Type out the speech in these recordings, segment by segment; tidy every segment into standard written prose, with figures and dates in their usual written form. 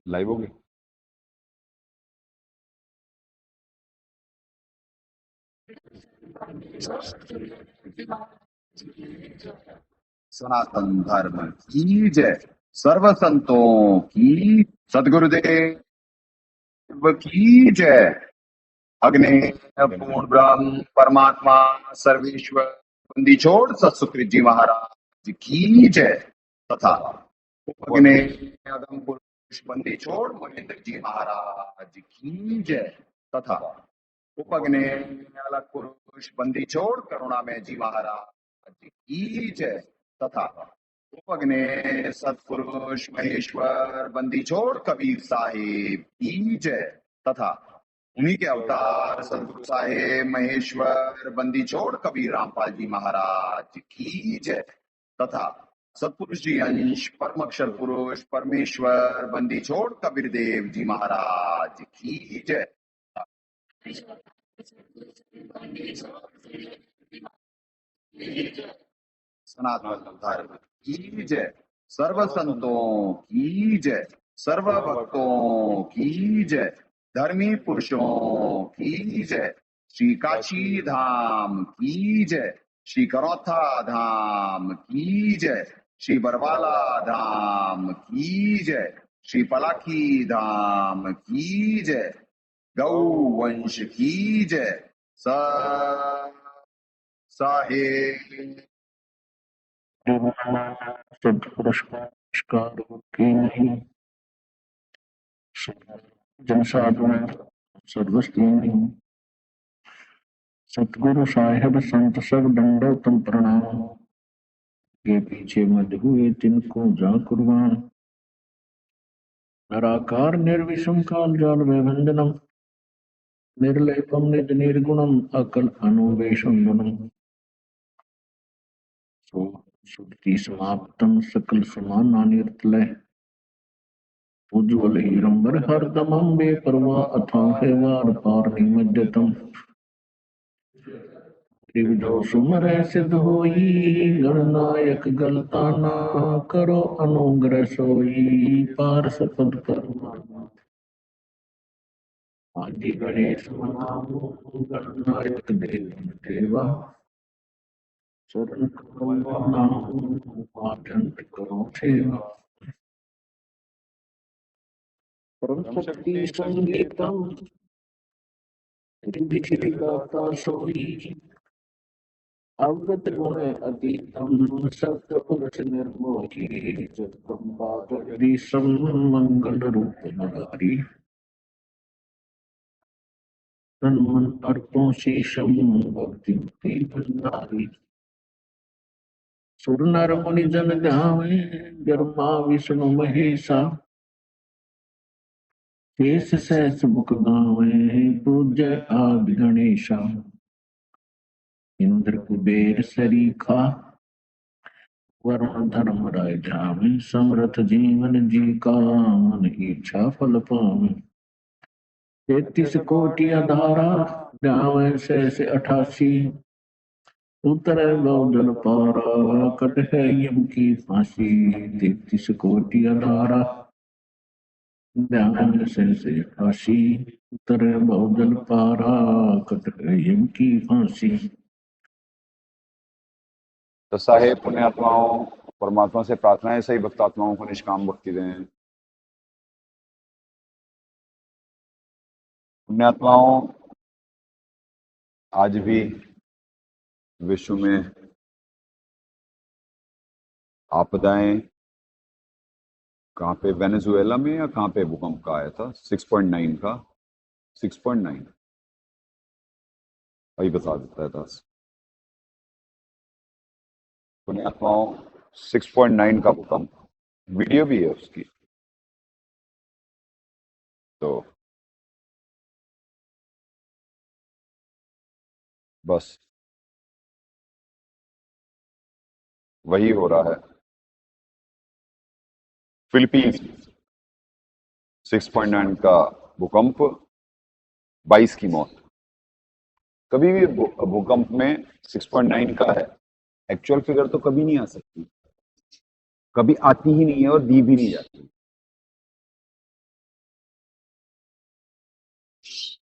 Live होगी। सनातन धर्म की जय, सर्व संतों की, सदगुरुदेव की जय। अग्नि पूर्ण ब्रह्म परमात्मा सर्वेश्वर बंदी छोड़ सतसुकृत जी महाराज की जय। तथा अग्नि अगम पुरुष बंदी छोड़ महेंद्र जी महाराज की जय। तथा उपग्ने अलग पुरुष बंदी छोड़ करुणा में जी महाराज की जय। तथा उपग्ने सतपुरुष महेश्वर बंदी छोड़ कबीर साहिब की जय। तथा उन्हीं के अवतार सतगुरु साहेब महेश्वर बंदी छोड़ कबीर रामपाल जी महाराज की जय। तथा सतपुरुष जी अंश परम अक्षर पुरुष परमेश्वर बंदी छोड़ कबीर देव जी महाराज की जय। सनातन धर्म की जय, सर्व संतों की जय, सर्व भक्तों की जय, धर्मी पुरुषों की जय, श्री काशी धाम की जय, श्री करौथा धाम की जय, श्री बरवाला धाम की जय, श्री पलाखी धाम की जय, गौ वंश की जय। साहेब पुरस्कार की नहीं जन साधना सर्वस्ती नहीं। सतगुरु साहेब संत सब दंडोतम प्रणाम। के पीछे मत हुए तिनको जा कुर्बान। निराकार निर्विषम काल जाल वैभंजनम निर्लेपम निज निर्गुणम अकल अनुवेशम गुणम। सुक्ति समाप्तम सकल समाना निर्तलय उज्ज्वल हीरंबर हरदमं बेपरवाह अथाह वार पार निमज्जतम। त्रिविधो सुमरह सिद्ध होई गणनायक गलताना करो अनुग्रह सोई पार सपद करुणा। आदि गणेश मनामो गणनायक देव देवा शरण करो नाम पाठन करो सेवा। परम शक्ति संगीतम रिद्धि गाता सोई अवगत गुण अतीतम सत्य पुरुष निर्मोही जगदम पादरी मंगल रूप नगारी। तन मन अर्पों शीशम भक्ति भंडारी। सुर नर मुनि जन ध्यावे ब्रह्मा विष्णु महेशा शेष सहस मुख गावे पूज्य आदि गणेशा। इंद्र कुबेर सरीखा वरुण धर्म राय ध्यावे समरथ जीवन जी का मन इच्छा फल पावे। 33 कोटि अधारा ध्यावे शेष 88 उतर गौजल पारा कट है यम की फांसी। 33 कोटि अधारा ध्यान शेष 88 उतर गौजल पारा कट है यम की फांसी। तो साहेब पुण्यात्माओं परमात्मा से प्रार्थना है सही भक्तात्माओं को निष्काम भक्ति दें। पुण्यात्माओं आज भी विश्व में आपदाएं, कहाँ पे वेनेजुएला में या कहाँ पे भूकंप का आया था 6.9 का 6.9 वही बता देता है 10 पुण्यात्माओं 6.9 का भूकंप वीडियो भी है उसकी। तो बस वही हो रहा है फिलीपींस 6.9 का भूकंप 22 की मौत। कभी भी भूकंप में 6.9 का है एक्चुअल फिगर तो कभी नहीं आ सकती। कभी आती ही नहीं है और दी भी नहीं जाती।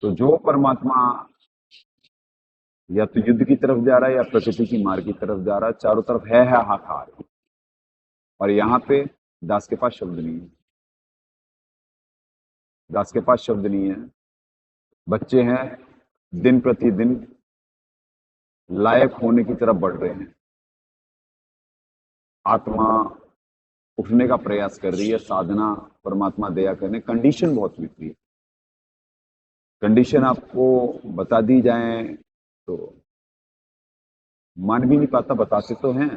तो जो परमात्मा या तो युद्ध की तरफ जा रहा है या प्रकृति की मार की तरफ जा रहा है, चारों तरफ है हाहाकार। और यहाँ पे दास के पास शब्द नहीं है, दास के पास शब्द नहीं है। बच्चे हैं दिन प्रतिदिन लायक होने की तरफ बढ़ रहे हैं, आत्मा उठने का प्रयास कर रही है, साधना परमात्मा दया करने, कंडीशन बहुत विपरीत। कंडीशन आपको बता दी जाए तो मान भी नहीं पाता, बताते तो हैं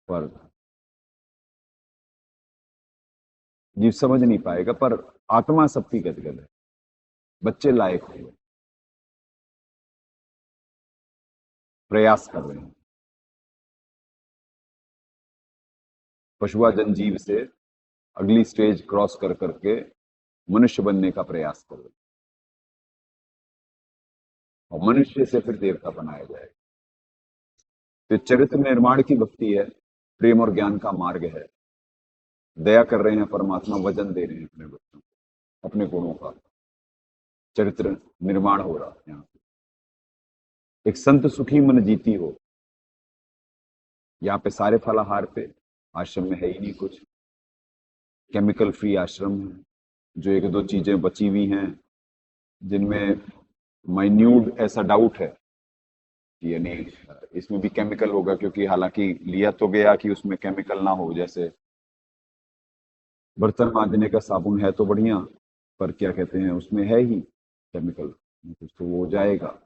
पर जीव समझ नहीं पाएगा। पर आत्मा सबकी गदगद है, बच्चे लायक हो गए, प्रयास कर रहे हैं, पशुआ जनजीव से अगली स्टेज क्रॉस कर करके मनुष्य बनने का प्रयास कर रहे हैं, और मनुष्य से फिर देवता बनाया जाएगा। तो चरित्र निर्माण की भक्ति है, प्रेम और ज्ञान का मार्ग है। दया कर रहे हैं परमात्मा, वजन दे रहे हैं अपने बच्चों को, अपने गुणों का चरित्र निर्माण हो रहा है यहाँ पे। एक संत सुखी मन जीती हो, यहाँ पे सारे फलाहार पे, आश्रम में है ही नहीं कुछ, केमिकल फ्री आश्रम है। जो एक दो चीजें बची हुई हैं जिनमें माइन्यूट ऐसा डाउट है कि यानी इसमें भी केमिकल होगा, क्योंकि हालांकि लिया तो गया कि उसमें केमिकल ना हो। जैसे बर्तन मांजने का साबुन है तो बढ़िया, पर क्या कहते हैं उसमें है ही केमिकल, कुछ तो वो जाएगा,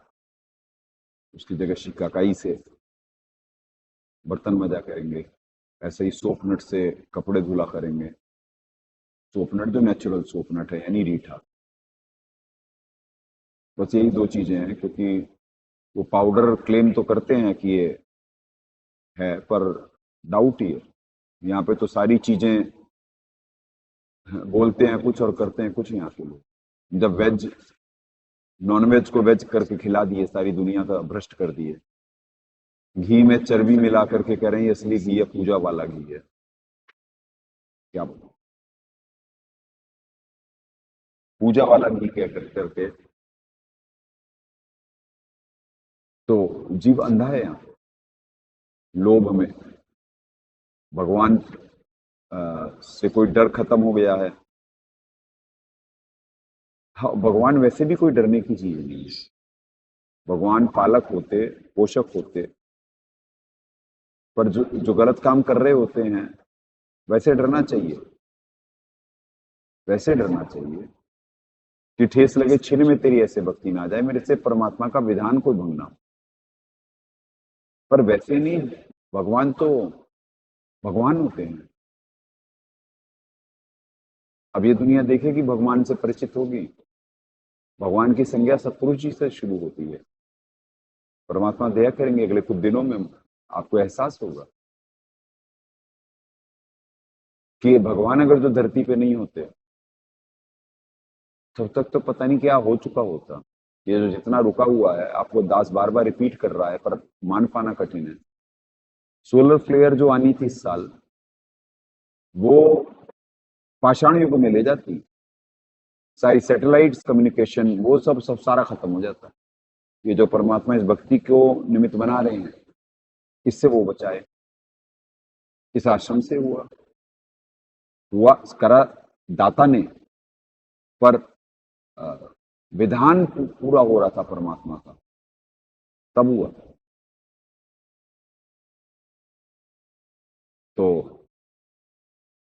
उसकी जगह शिकाकाई से बर्तन मजा करेंगे, ऐसे ही सोप नट से कपड़े धुला करेंगे। सोप नट जो नेचुरल सोप नट है यानी रीठा, बस यही दो चीजें हैं। क्योंकि वो पाउडर क्लेम तो करते हैं कि ये है, पर डाउट ही है। यहाँ पे तो सारी चीजें बोलते हैं कुछ और करते हैं कुछ यहाँ के लोग। जब वेज नॉन वेज को वेज करके खिला दिए, सारी दुनिया का भ्रष्ट कर दिए। घी में चर्बी मिला करके कह रहे हैं ये असली घी है, पूजा वाला घी है। क्या बोलो, पूजा वाला घी कह करके। तो जीव अंधा है यहाँ पे, लोभ में। भगवान से कोई डर खत्म हो गया है। हाँ, भगवान वैसे भी कोई डरने की चीज नहीं है। भगवान पालक होते, पोषक होते, पर जो गलत काम कर रहे होते हैं वैसे डरना चाहिए, वैसे डरना चाहिए कि ठेस लगे छिन में तेरी ऐसे भक्ति ना जाए, मेरे से परमात्मा का विधान कोई भंगना हो। पर वैसे नहीं, भगवान तो भगवान होते हैं। अब ये दुनिया देखेगी, भगवान से परिचित होगी। भगवान की संज्ञा सत्पुरुष जी से शुरू होती है। परमात्मा दया करेंगे, अगले कुछ दिनों में आपको एहसास होगा कि भगवान अगर जो धरती पे नहीं होते तब तक तो पता नहीं क्या हो चुका होता। ये जो जितना रुका हुआ है, आपको दास बार बार रिपीट कर रहा है पर मान पाना कठिन है। सोलर फ्लेयर जो आनी थी इस साल, वो पाषाण युग में ले जाती। सारी सैटेलाइट्स कम्युनिकेशन वो सब सारा खत्म हो जाता। ये जो परमात्मा इस भक्ति को निमित्त बना रहे हैं, इससे वो बचाए। इस आश्रम से हुआ करा दाता ने, पर विधान पूरा हो रहा था परमात्मा का, तब हुआ। तो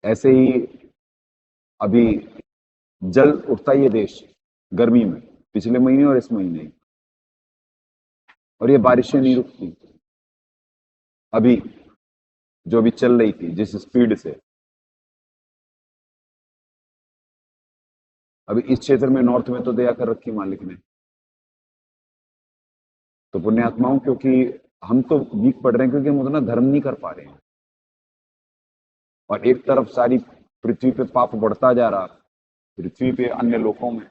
ऐसे ही अभी जल उठता ये देश गर्मी में, पिछले महीने और इस महीने, और ये बारिशें नहीं रुकती। अभी जो भी चल रही थी जिस स्पीड से, अभी इस क्षेत्र में नॉर्थ में तो दया कर रखी मालिक ने। तो पुण्यात्माओं, क्योंकि हम तो वीक पड़ रहे हैं क्योंकि हम उतना धर्म नहीं कर पा रहे हैं, और एक तरफ सारी पृथ्वी पे पाप बढ़ता जा रहा, पृथ्वी पे अन्य लोकों में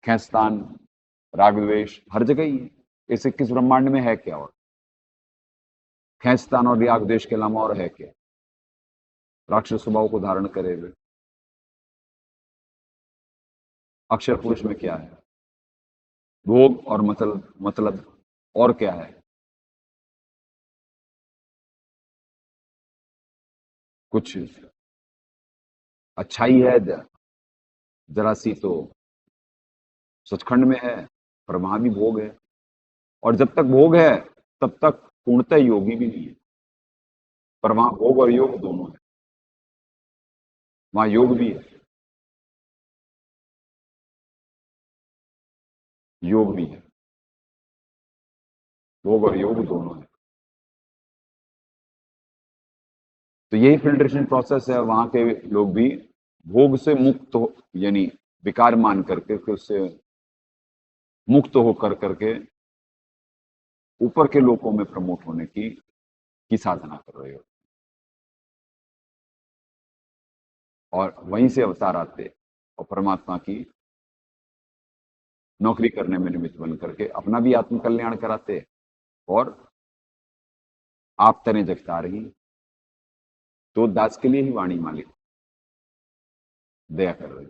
खेस्तान राग द्वेष हर जगह ही है। इस 21 ब्रह्मांड में है क्या और? खेचतान और राग द्वेष के अलावा और है क्या? राक्षस स्वभाव को धारण करे हुए अक्षर पुरुष में क्या है? भोग और मतलब और क्या है? कुछ अच्छाई है जरा सी तो सचखंड में है, पर वहां भी भोग है। और जब तक भोग है तब तक पूर्णतः योगी भी नहीं है, पर वहां भोग और योग दोनों है, वहां योग भी है, योग भी है, भोग और योग दोनों है। तो यही फिल्ट्रेशन प्रोसेस है। वहां के लोग भी भोग से मुक्त हो, यानी विकार मान करके फिर उससे मुक्त होकर करके ऊपर के लोकों में प्रमोट होने की साधना कर रहे हो, और वहीं से अवतार आते और परमात्मा की नौकरी करने में निमित्त बन करके अपना भी आत्म कल्याण कराते और आप तने जगता रही। तो दास के लिए ही वाणी मालिक दया कर रही।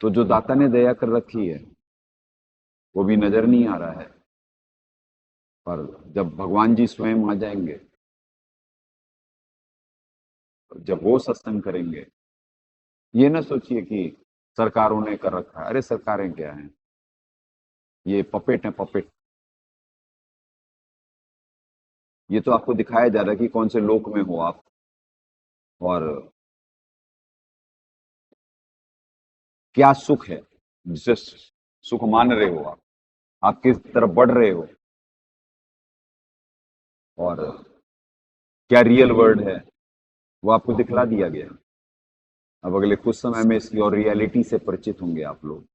तो जो दाता ने दया कर रखी है वो भी नजर नहीं आ रहा है, पर जब भगवान जी स्वयं आ जाएंगे, जब वो सत्संग करेंगे, ये ना सोचिए कि सरकारों ने कर रखा है। अरे सरकारें क्या हैं, ये पपेट है, पपेट। ये तो आपको दिखाया जा रहा है कि कौन से लोक में हो आप, और क्या सुख है जिसे सुख मान रहे हो आप किस तरफ बढ़ रहे हो, और क्या रियल वर्ल्ड है वो आपको दिखला दिया गया। अब अगले कुछ समय में इसकी और रियलिटी से परिचित होंगे आप लोग।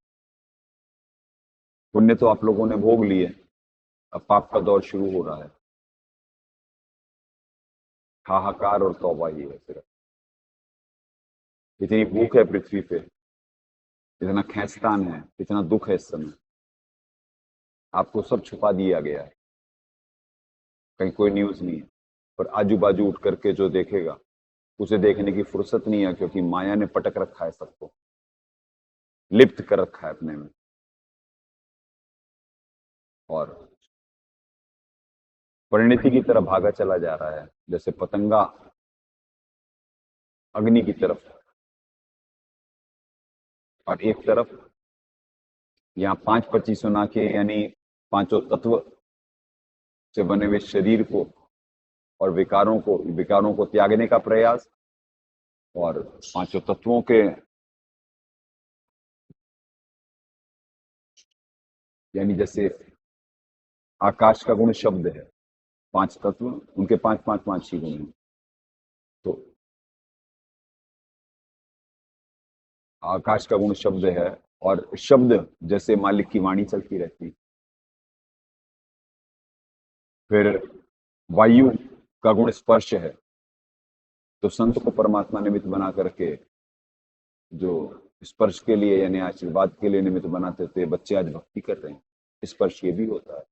पुण्य तो आप लोगों ने भोग लिए, अब पाप का दौर शुरू हो रहा है। हाहाकार और तौबा ही है सिर्फ। इतनी भूख है पृथ्वी पे, इतना खैंचतान है, इतना दुख है इस समय, आपको सब छुपा दिया गया है, कहीं कोई न्यूज नहीं है। पर आजू बाजू उठ करके जो देखेगा उसे देखने की फुर्सत नहीं है, क्योंकि माया ने पटक रखा है सबको, लिप्त कर रखा है अपने में, और परिणति की तरफ भागा चला जा रहा है, जैसे पतंगा अग्नि की तरफ। और एक तरफ यहाँ 5-25 नाके यानी पांचों तत्व से बने हुए शरीर को और विकारों को त्यागने का प्रयास, और पांचों तत्वों के यानी जैसे आकाश का गुण शब्द है, 5 तत्व उनके 5-5-5 ही गुण हैं। तो आकाश का गुण शब्द है, और शब्द जैसे मालिक की वाणी चलती रहती। फिर वायु का गुण स्पर्श है, तो संत को परमात्मा निमित्त बना करके जो स्पर्श के लिए यानी आशीर्वाद के लिए निमित्त बनाते थे, बच्चे आज भक्ति कर रहे हैं, स्पर्श ये भी होता है।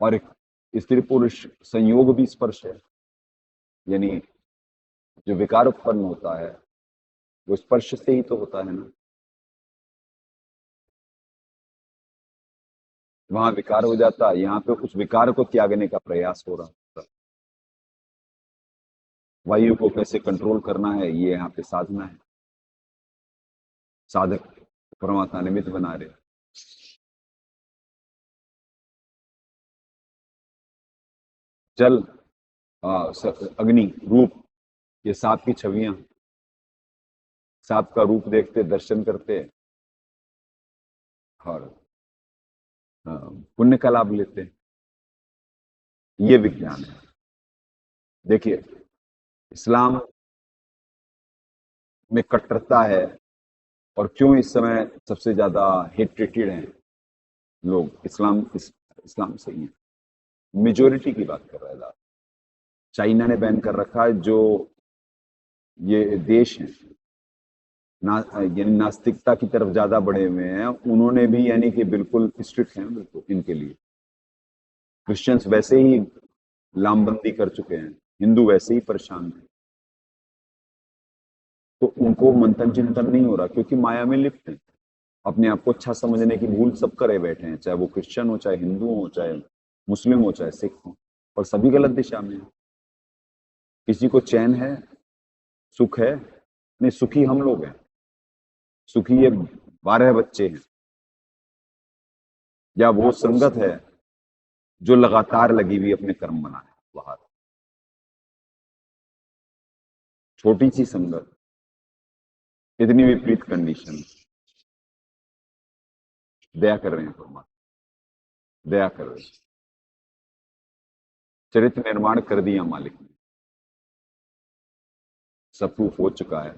और एक स्त्री पुरुष संयोग भी स्पर्श है, यानी जो विकार उत्पन्न होता है वो स्पर्श से ही तो होता है ना। वहां विकार हो जाता है, यहाँ पे उस विकार को त्यागने का प्रयास हो रहा है। वायु को कैसे कंट्रोल करना है, ये यहाँ पे साधना है, साधक परमात्मा निमित्त बना रहे। जल, अग्नि, रूप, ये सांप की छवियां, सांप का रूप देखते दर्शन करते और पुण्य का लाभ लेते हैं। ये विज्ञान है। देखिए, इस्लाम में कट्टरता है, और क्यों इस समय सबसे ज्यादा हेट्रेटेड हैं लोग, इस्लाम से ही है। मेजोरिटी की बात कर रहा है। चाइना ने बैन कर रखा है, जो ये देश हैं यानी नास्तिकता की तरफ ज्यादा बढ़े हुए हैं, उन्होंने भी यानी कि बिल्कुल स्ट्रिक्ट हैं बिल्कुल इनके लिए। क्रिश्चियंस वैसे ही लामबंदी कर चुके हैं, हिंदू वैसे ही परेशान हैं, तो उनको मंथन चिंतन नहीं हो रहा क्योंकि माया में लिप्त हैं। अपने आप को अच्छा समझने की भूल सब करे बैठे हैं, चाहे वो क्रिश्चियन हो, चाहे हिंदू हो, चाहे मुस्लिम हो, चाहे सिख हो, और सभी गलत दिशा में हैं। किसी को चैन है, सुख है? नहीं, सुखी हम लोग हैं। सुखी ये 12 बच्चे हैं, या वो संगत है जो लगातार लगी हुई अपने कर्म बनाए बाहर। छोटी सी संगत, इतनी विपरीत कंडीशन, दया कर रहे हैं परमात्मा, दया कर रहे हैं। चरित्र निर्माण कर दिया मालिक ने, सब प्रूफ हो चुका है।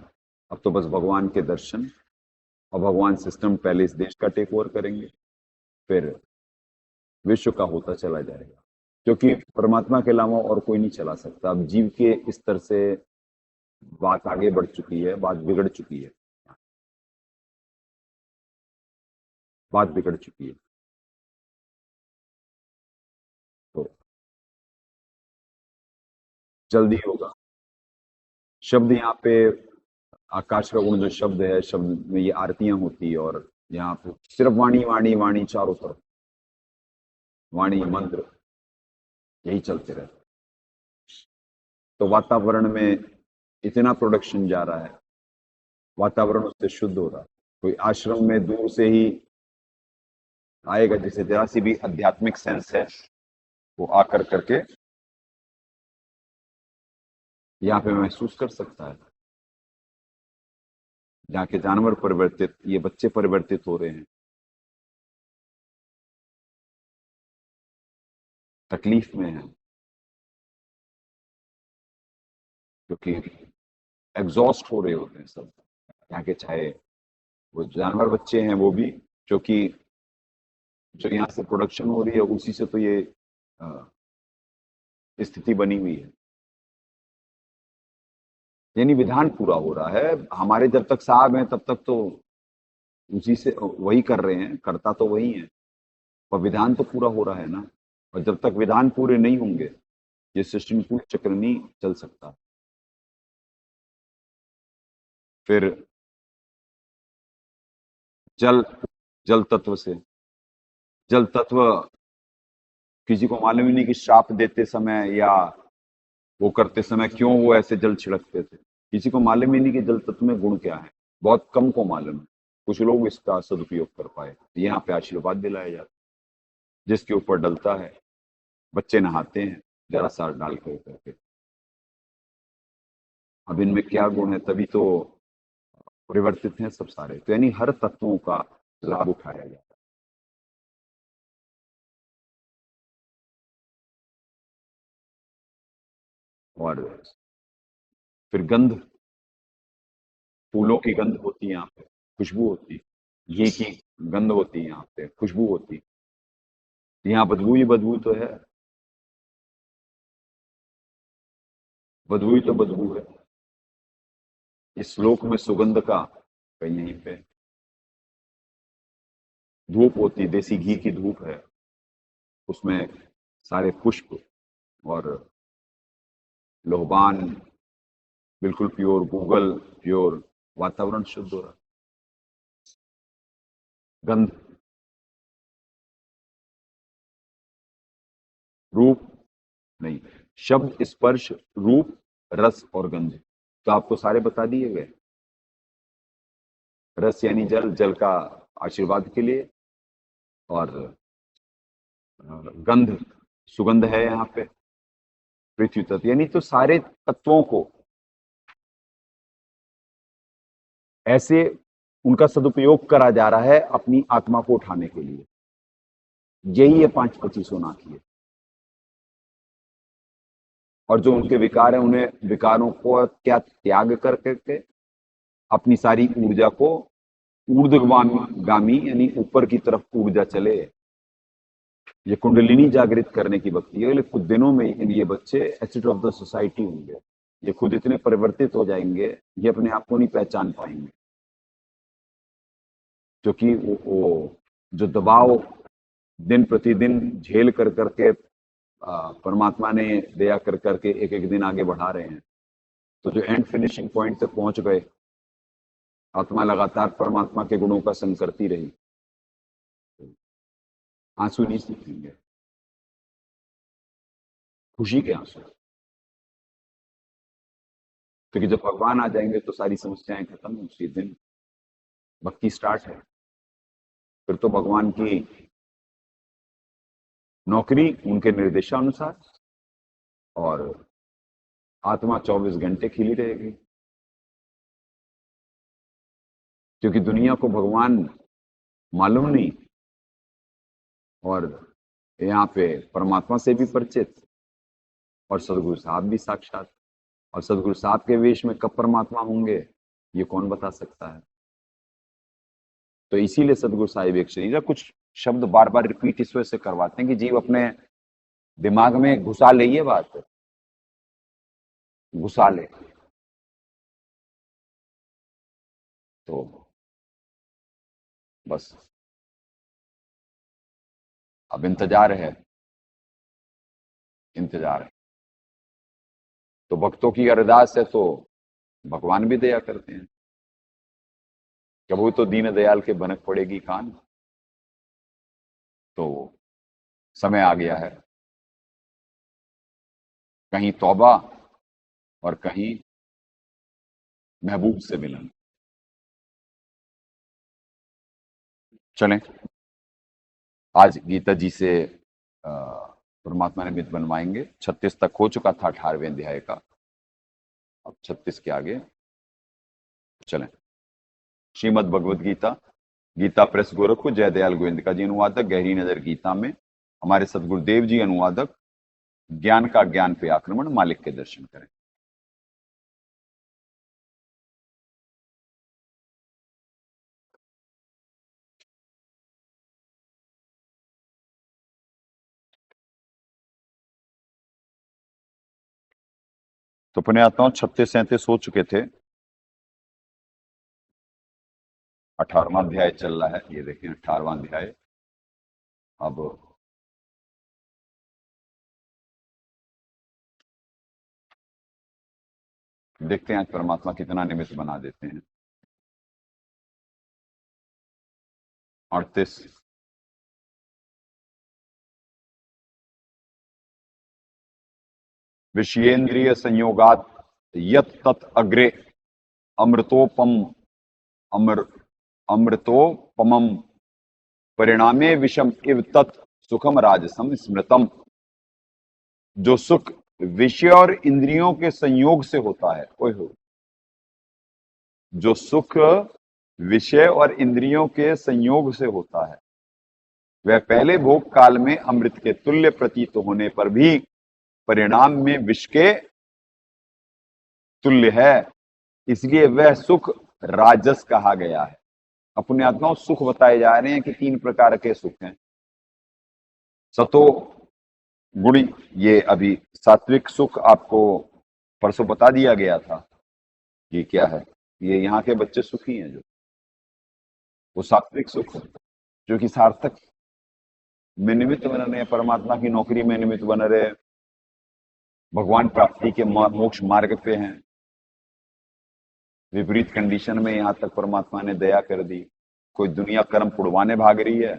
अब तो बस भगवान के दर्शन, और भगवान सिस्टम पहले इस देश का टेक ओवर करेंगे, फिर विश्व का होता चला जाएगा, क्योंकि परमात्मा के अलावा और कोई नहीं चला सकता। अब जीव के स्तर से बात आगे बढ़ चुकी है, बात बिगड़ चुकी है, बात बिगड़ चुकी है। तो जल्दी होगा। शब्द यहाँ पे आकाश का गुण जो शब्द है, शब्द में ये आरतियां होती है, और यहाँ पे सिर्फ वाणी वाणी वाणी, चारों तरफ वाणी मंत्र यही चलते रहते। तो वातावरण में इतना प्रोडक्शन जा रहा है, वातावरण उससे शुद्ध हो रहा है। कोई आश्रम में दूर से ही आएगा, जिसे जरा सी भी आध्यात्मिक सेंस है, वो आकर करके यहाँ पे महसूस कर सकता है। जहाँ के जानवर परिवर्तित, ये बच्चे परिवर्तित हो रहे हैं, तकलीफ में है, क्योंकि एग्जॉस्ट हो रहे होते हैं सब। यहाँ के चाहे वो जानवर बच्चे हैं, वो भी, क्योंकि जो यहाँ से प्रोडक्शन हो रही है उसी से तो ये स्थिति बनी हुई है। यानी विधान पूरा हो रहा है। हमारे जब तक साहब हैं तब तक तो उसी से वही कर रहे हैं, करता तो वही है, पर विधान तो पूरा हो रहा है ना। और जब तक विधान पूरे नहीं होंगे, ये सृष्टिपूर्ण चक्र नहीं चल सकता। फिर जल, जल तत्व से, जल तत्व किसी को मालूम ही नहीं कि श्राप देते समय या वो करते समय क्यों वो ऐसे जल छिड़कते थे। किसी को मालूम ही नहीं कि जल तत्व में गुण क्या है, बहुत कम को मालूम है। कुछ लोग इसका सदुपयोग कर पाए, यहाँ पे आशीर्वाद दिलाया जाता है। जिसके ऊपर डलता है, बच्चे नहाते हैं जरा सा डाल करके, अब इनमें क्या गुण है, तभी तो परिवर्तित हैं सब सारे। तो यानी हर तत्वों का लाभ उठाया जाता है। और फिर गंध, फूलों की गंध होती है यहाँ पे, खुशबू होती है। घी की गंध होती है यहाँ पे, खुशबू होती है। यहाँ बदबू ही बदबू तो है, बदबू ही तो बदबू है। इस श्लोक में सुगंध का कहीं यहीं पे धूप होती है, देसी घी की धूप है, उसमें सारे पुष्प और लोहबान बिल्कुल प्योर, गूगल प्योर, वातावरण शुद्ध हो रहा। गंध, रूप नहीं, शब्द, स्पर्श, रूप, रस और गंध, तो आपको सारे बता दिए गए। रस यानी जल, जल का आशीर्वाद के लिए, और गंध, सुगंध है यहाँ पे, पृथ्वी तत्व, यानी तो सारे तत्वों को ऐसे उनका सदुपयोग करा जा रहा है अपनी आत्मा को उठाने के लिए। यही है 5-25 नाथ है। और जो उनके विकार है, उन्हें विकारों को क्या त्याग कर करके अपनी सारी ऊर्जा को ऊर्ध्वगामी यानी ऊपर की तरफ ऊर्जा चले, ये कुंडलिनी जागृत करने की भक्ति है। कुछ दिनों में ये बच्चे एसेट ऑफ द सोसाइटी होंगे। ये खुद इतने परिवर्तित हो जाएंगे, ये अपने आप को नहीं पहचान पाएंगे। क्योंकि वो जो दबाव दिन प्रतिदिन झेल कर करके परमात्मा ने दया कर करके एक एक दिन आगे बढ़ा रहे हैं, तो जो एंड फिनिशिंग पॉइंट तक पहुंच गए, आत्मा लगातार परमात्मा के गुणों का संग करती रही, आंसू नहीं सूखेंगे, खुशी के आंसू। क्योंकि जब भगवान आ जाएंगे तो सारी समस्याएं खत्म, उसी दिन भक्ति स्टार्ट है। फिर तो भगवान की नौकरी उनके निर्देशानुसार, और आत्मा 24 घंटे खिली रहेगी। क्योंकि दुनिया को भगवान मालूम नहीं, और यहाँ पे परमात्मा से भी परिचित, और सदगुरु साहब भी साक्षात। और सदगुरु साहब के वेश में कब परमात्मा होंगे ये कौन बता सकता है। तो इसीलिए सदगुरु साहिब एक शरीर है। कुछ शब्द बार बार रिपीट इस वजह से करवाते हैं कि जीव अपने दिमाग में घुसा ले, ये बात घुसा ले। तो बस अब इंतजार है, इंतजार है। तो भक्तों की अरदास है तो भगवान भी दया करते हैं। कबू तो दीन दयाल के भनक पड़ेगी कान। तो समय आ गया है, कहीं तौबा और कहीं महबूब से मिलन। चलें, आज गीता जी से परमात्मा ने मित्र बनवाएंगे। 36 तक हो चुका था 18वें अध्याय का, अब 36 के आगे चलें। श्रीमद् भगवद गीता, गीता प्रेस गोरखपुर, जय दयाल गोविंद जी अनुवादक, गहरी नजर गीता में हमारे सदगुरुदेव जी अनुवादक। ज्ञान का ज्ञान पे आक्रमण, मालिक के दर्शन करें। तो पुण्यात्माओं 36-37 हो चुके थे, 18वां अध्याय चल रहा है। ये देखें 18वां अध्याय। अब देखते हैं आज परमात्मा कितना निमित्त बना देते हैं। 38 विषयेंद्रिय संयोगात यत तत् अग्रे अमृतोपम अमर अमृतोपमम परिणामे विषम इव तत् सुखम राजसम स्मृतम। जो सुख विषय और इंद्रियों के संयोग से होता है, ओए हो, जो सुख विषय और इंद्रियों के संयोग से होता है वह पहले भोग काल में अमृत के तुल्य प्रतीत होने पर भी परिणाम में विष के तुल्य है, इसलिए वह सुख राजस कहा गया है। अपने आत्माओं सुख बताए जा रहे हैं कि 3 प्रकार के सुख हैं। सतो गुणी, ये अभी सात्विक सुख आपको परसों बता दिया गया था। ये क्या है? ये यहाँ के बच्चे सुखी हैं, जो वो सात्विक सुख है, जो कि सार्थक में निमित्त बन रहे हैं, परमात्मा की नौकरी में निमित्त बन रहे, भगवान प्राप्ति के मोक्ष मार्ग पे हैं। विपरीत कंडीशन में यहाँ तक परमात्मा ने दया कर दी। कोई दुनिया कर्म पुड़वाने भाग रही है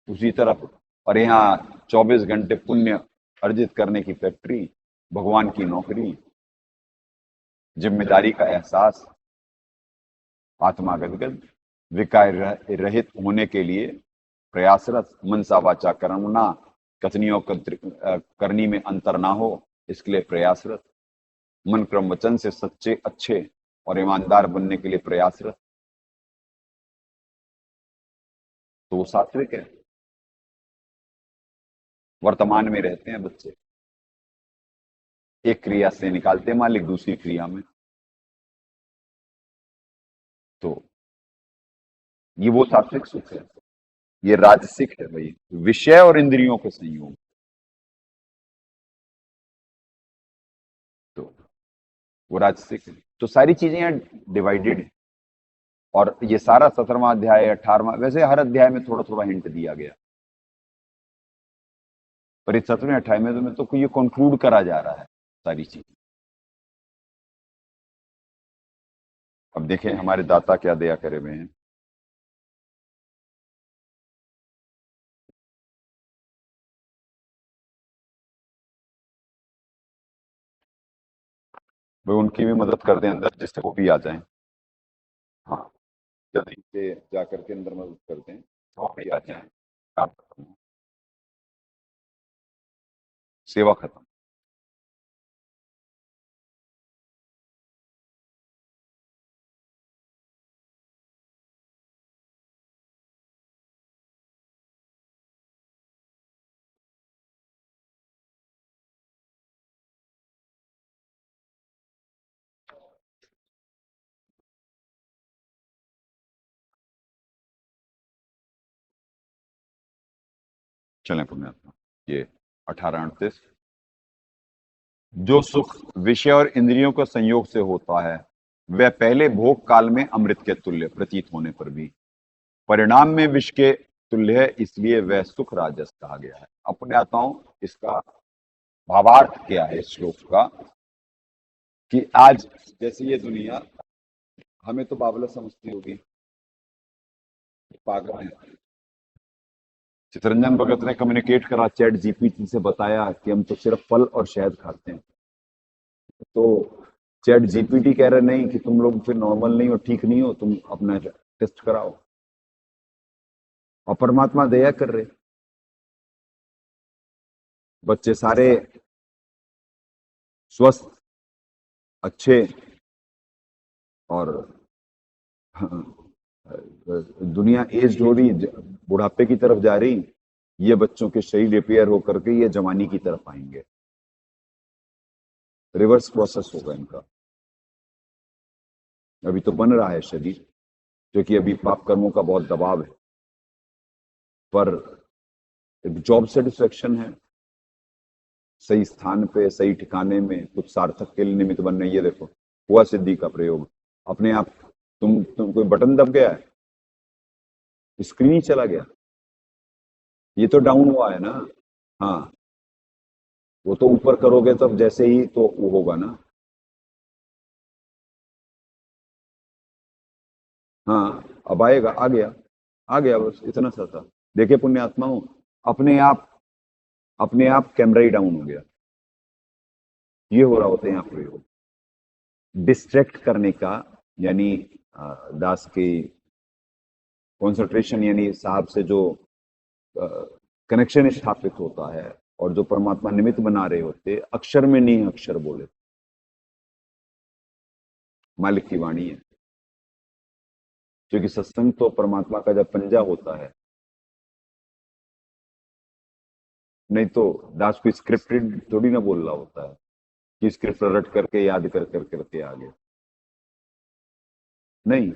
उसी तरफ, और यहाँ 24 घंटे पुण्य अर्जित करने की फैक्ट्री, भगवान की नौकरी, जिम्मेदारी का एहसास, आत्मा गदगद, विकार रहित होने के लिए प्रयासरत, मनसा वाचा कर्मणा कथनी और करनी में अंतर ना हो, इसके लिए प्रयासरत, मन क्रम वचन से सच्चे, अच्छे और ईमानदार बनने के लिए प्रयासरत। तो वो सात्विक है। वर्तमान में रहते हैं बच्चे, एक क्रिया से निकालते मालिक दूसरी क्रिया में। तो ये वो सात्विक सुख है। ये राजसिक है भाई, विषय और इंद्रियों के संयोग। तो वो राजसिक है। तो सारी चीजें यहाँ डिवाइडेड है, और ये सारा 17वां अध्याय 18वां, वैसे हर अध्याय में थोड़ा थोड़ा हिंट दिया गया, पर इस 17वें 28वें में तो ये कंक्लूड करा जा रहा है सारी चीज। अब देखें हमारे दाता क्या दया करे हुए हैं। वो उनकी भी मदद कर दें अंदर, जिससे वो भी आ जाएं। हाँ, जल्दी से जा करके अंदर मदद कर दें, वो भी आ जाएं। काम खत्म, सेवा खत्म। चलें पुण्यात्मा, ये 1838। जो सुख विषय और इंद्रियों का संयोग से होता है, वह पहले भोग काल में अमृत के तुल्य प्रतीत होने पर भी परिणाम में विष के तुल्य है, इसलिए वह सुख राजस कहा गया है। अब पुण्यात्माओं, इसका भावार्थ क्या है इस श्लोक का, कि आज जैसे ये दुनिया हमें तो बावला समझती होगी, पागल है। चितरंजन भगत ने कम्युनिकेट करा चैट जीपीटी से, बताया कि हम तो सिर्फ फल और शहद खाते हैं। तो चैट जीपीटी कह रहा नहीं कि तुम लोग फिर नॉर्मल नहीं हो, ठीक नहीं हो, तुम अपना टेस्ट कराओ। और परमात्मा दया कर रहे, बच्चे सारे स्वस्थ, अच्छे, और दुनिया एज हो रही, बुढ़ापे की तरफ जा रही, ये बच्चों के शरीर रिपेयर होकर के ये जवानी की तरफ आएंगे। रिवर्स प्रोसेस होगा इनका। अभी तो बन रहा है शरीर, क्योंकि अभी पाप कर्मों का बहुत दबाव है, पर जॉब सेटिस्फेक्शन है, सही स्थान पे सही ठिकाने में कुछ सार्थक के लिए निमित्त बन रही है। देखो हुआ सिद्धि का प्रयोग अपने आप। तुम कोई बटन दब गया है, स्क्रीन ही चला गया, ये तो डाउन हुआ है ना। हाँ, वो तो ऊपर करोगे तब जैसे ही तो वो होगा ना। हाँ, अब आएगा, आ गया, आ गया, बस इतना सा था। देखे पुण्यात्माओं, अपने आप, अपने आप कैमरा ही डाउन हो गया। ये हो रहा होता है यहाँ प्रयोग, डिस्ट्रैक्ट करने का, यानी दास की कंसंट्रेशन, यानी साहब से जो कनेक्शन स्थापित होता है, और जो परमात्मा निमित्त बना रहे होते, अक्षर में नहीं अक्षर बोले, मालिक की वाणी है। क्योंकि सत्संग तो परमात्मा का जब पंजा होता है, नहीं तो दास को स्क्रिप्टेड थोड़ी ना बोल रहा होता है कि स्क्रिप्ट रट करके याद कर कर करके आगे, नहीं।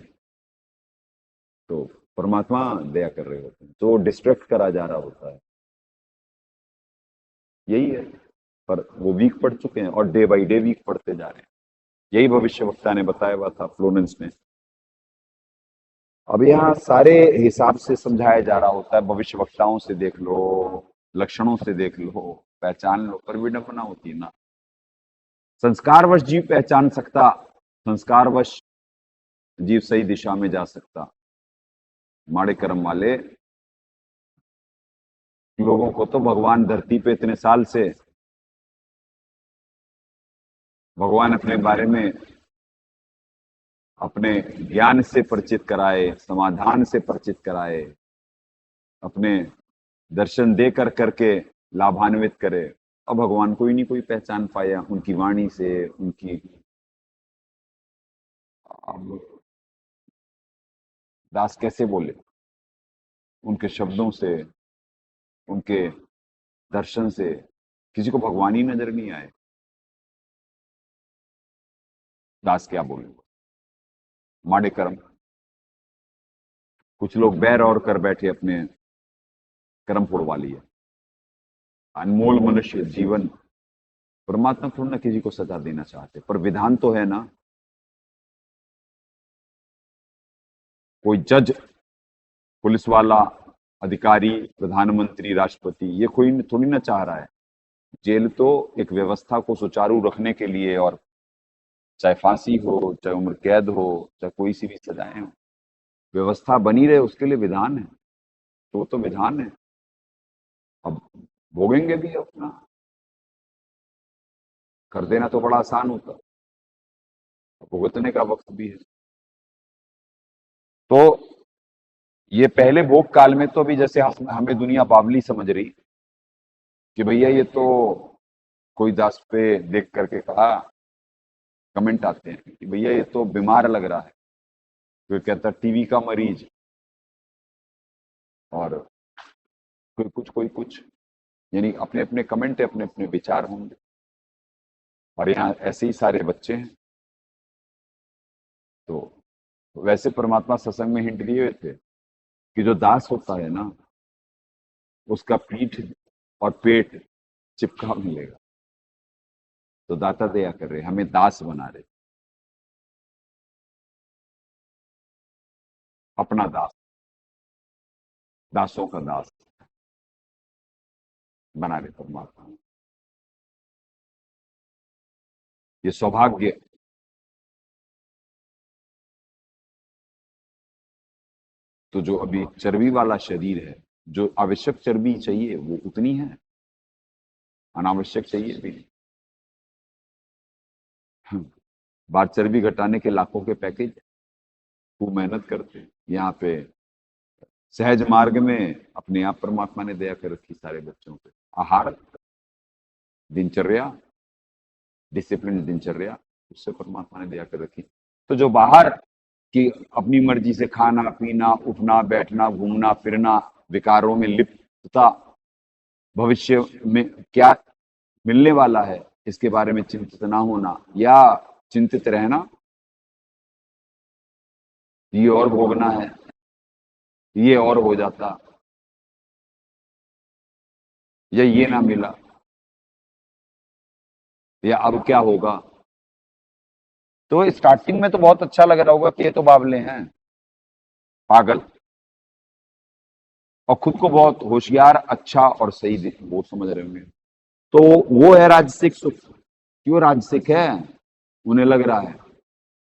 तो परमात्मा दया कर रहे होते हैं, तो डिस्ट्रैक्ट करा जा रहा होता है, यही है। पर वो वीक पड़ चुके हैं, और डे बाई डे वीक पड़ते जा रहे हैं। यही भविष्य वक्ता ने बताया हुआ था, फ्लोरेंस में। अब यहाँ सारे हिसाब से समझाया जा रहा होता है, भविष्य वक्ताओं से देख लो, लक्षणों से देख लो, पहचान लो, पर विडंबना होती है ना। संस्कारवश जीव पहचान सकता, संस्कारवश जीव सही दिशा में जा सकता। माड़े कर्म वाले लोगों को तो भगवान धरती पे इतने साल से, भगवान अपने बारे में अपने ज्ञान से परिचित कराए, समाधान से परिचित कराए, अपने दर्शन दे कर करके लाभान्वित करे। अब भगवान कोई नहीं कोई पहचान पाया उनकी वाणी से, उनकी, अब दास कैसे बोले, उनके शब्दों से, उनके दर्शन से किसी को भगवान ही नजर नहीं आए। दास क्या बोले, माड़े कर्म। कुछ लोग बैर और कर बैठे, अपने कर्म फोड़वा लिए। अनमोल मनुष्य जीवन, परमात्मा थोड़ा ना किसी को सजा देना चाहते, पर विधान तो है ना। कोई जज, पुलिस वाला, अधिकारी, प्रधानमंत्री, राष्ट्रपति, ये कोई थोड़ी ना चाह रहा है। जेल तो एक व्यवस्था को सुचारू रखने के लिए, और चाहे फांसी हो, चाहे उम्र कैद हो, चाहे कोई सी भी सजाएं हो, व्यवस्था बनी रहे उसके लिए विधान है। तो वो तो विधान है, अब भोगेंगे भी अपना। कर देना तो बड़ा आसान होता, भुगतने का वक्त भी है। तो ये पहले भोग काल में तो अभी जैसे हमें दुनिया बावली समझ रही कि भैया ये तो कोई दास पे देख करके कहा, कमेंट आते हैं कि भैया ये तो बीमार लग रहा है, कोई कहता है टीवी का मरीज, और कोई कुछ, यानी अपने अपने कमेंट है, अपने अपने विचार होंगे। और यहाँ ऐसे ही सारे बच्चे हैं। तो वैसे परमात्मा सत्संग में हिंट दिए हुए थे कि जो दास होता है ना, उसका पीठ और पेट चिपका मिलेगा। तो दाता दया कर रहे, हमें दास बना रहे, अपना दास, दासों का दास बना रहे परमात्मा। ये सौभाग्य। तो जो अभी चर्बी वाला शरीर है, जो आवश्यक चर्बी चाहिए वो उतनी है, अनावश्यक चाहिए भी नहीं। बार चर्बी घटाने के लाखों के पैकेज, खूब मेहनत करते हैं। यहाँ पे सहज मार्ग में अपने आप परमात्मा ने दया कर रखी सारे बच्चों पे। आहार, दिनचर्या, डिसिप्लिन दिनचर्या, उससे परमात्मा ने दया कर रखी। तो जो बाहर की अपनी मर्जी से खाना पीना, उठना बैठना, घूमना फिरना, विकारों में लिप्तता, भविष्य में क्या मिलने वाला है इसके बारे में चिंतित ना होना, या चिंतित रहना, ये और भोगना है, ये और हो जाता, या ये ना मिला, या अब क्या होगा। तो स्टार्टिंग में तो बहुत अच्छा लग रहा होगा कि ये तो बावले हैं, पागल, और खुद को बहुत होशियार, अच्छा और सही वो समझ रहे होंगे। तो वो है राजसिक सुख। क्यों राजसिक है? उन्हें लग रहा है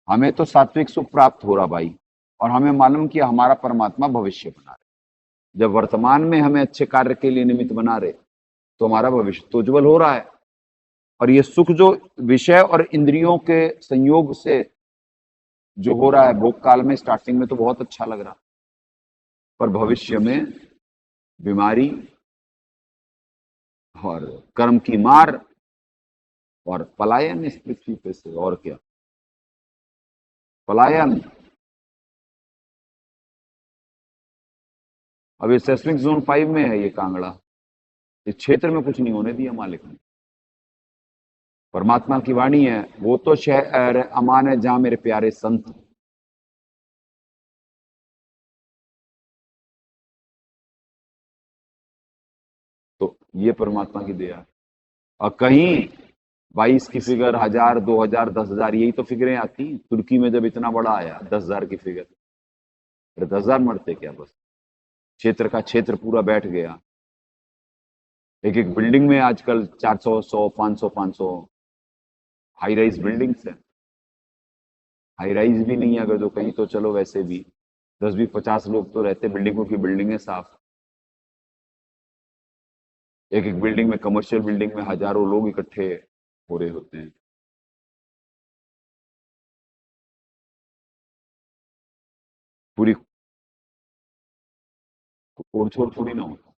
हमें तो सात्विक सुख प्राप्त हो रहा भाई, और हमें मालूम कि हमारा परमात्मा भविष्य बना रहे। जब वर्तमान में हमें अच्छे कार्य के लिए निमित्त बना रहे, तो हमारा भविष्य तो उज्जवल हो रहा है। और ये सुख जो विषय और इंद्रियों के संयोग से जो हो रहा है भोग काल में, स्टार्टिंग में तो बहुत अच्छा लग रहा, पर भविष्य में बीमारी और कर्म की मार और पलायन इस पृथ्वी पे से, और क्या पलायन। अब ये सेस्मिक जोन 5 में है ये कांगड़ा, इस क्षेत्र में कुछ नहीं होने दिया मालिक ने। परमात्मा की वाणी है, वो तो शहर अमान है जहां मेरे प्यारे संत। तो ये परमात्मा की दया। और कहीं 22 की फिगर, 1000, 2000, 10,000, यही तो फिगरें आती। तुर्की में जब इतना बड़ा आया 10,000 की फिगर, फिर 10,000 मरते क्या, बस क्षेत्र का क्षेत्र पूरा बैठ गया। एक एक बिल्डिंग में आजकल 400, 100, 500, 500 हाई राइज बिल्डिंग्स है। हाई राइज भी नहीं है अगर, तो कहीं तो चलो वैसे भी 10, 20, 50 लोग तो रहते, बिल्डिंगों की बिल्डिंग है साफ। एक एक बिल्डिंग में, कमर्शियल बिल्डिंग में हजारों लोग इकट्ठे हो रहे होते हैं। पूरी ओर छोड़ थोड़ी ना होता।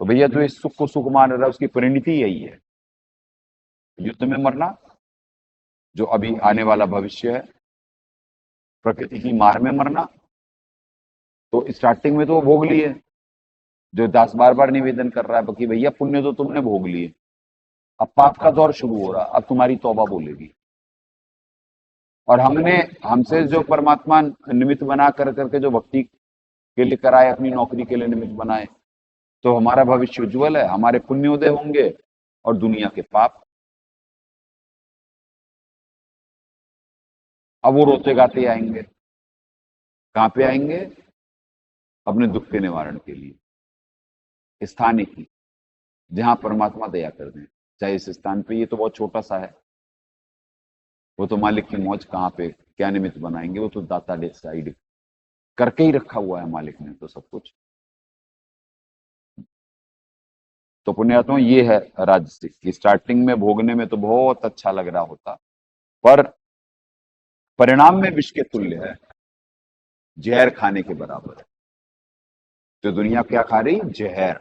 तो भैया जो इस सुख को सुख मान रहा है, उसकी परिणति यही है, युद्ध में मरना, जो अभी आने वाला भविष्य है, प्रकृति की मार में मरना। तो स्टार्टिंग में तो वो भोग लिए, जो दास बार बार निवेदन कर रहा है कि भैया पुण्य तो तुमने भोग लिए, अब पाप का दौर शुरू हो रहा, अब तुम्हारी तौबा बोलेगी। और हमसे जो परमात्मा निमित्त बना कर करके जो भक्ति के लिए कराए, अपनी नौकरी के लिए निमित्त बनाए, तो हमारा भविष्य उज्जवल है, हमारे पुण्योदय होंगे और दुनिया के पाप अब वो रोते गाते आएंगे, कहाँ पे आएंगे? अपने दुख के निवारण के लिए स्थान की, जहां परमात्मा दया कर दें। चाहे इस स्थान पे, ये तो बहुत छोटा सा है, वो तो मालिक की मौज, कहाँ पे क्या निमित्त बनाएंगे, वो तो दाता डिसाइड करके ही रखा हुआ है मालिक ने तो सब कुछ। तो पुण्यात्मा, ये है राजसिक की स्टार्टिंग में भोगने में तो बहुत अच्छा लग रहा होता, पर परिणाम में विष के तुल्य है, जहर खाने के बराबर है। तो दुनिया क्या खा रही? जहर।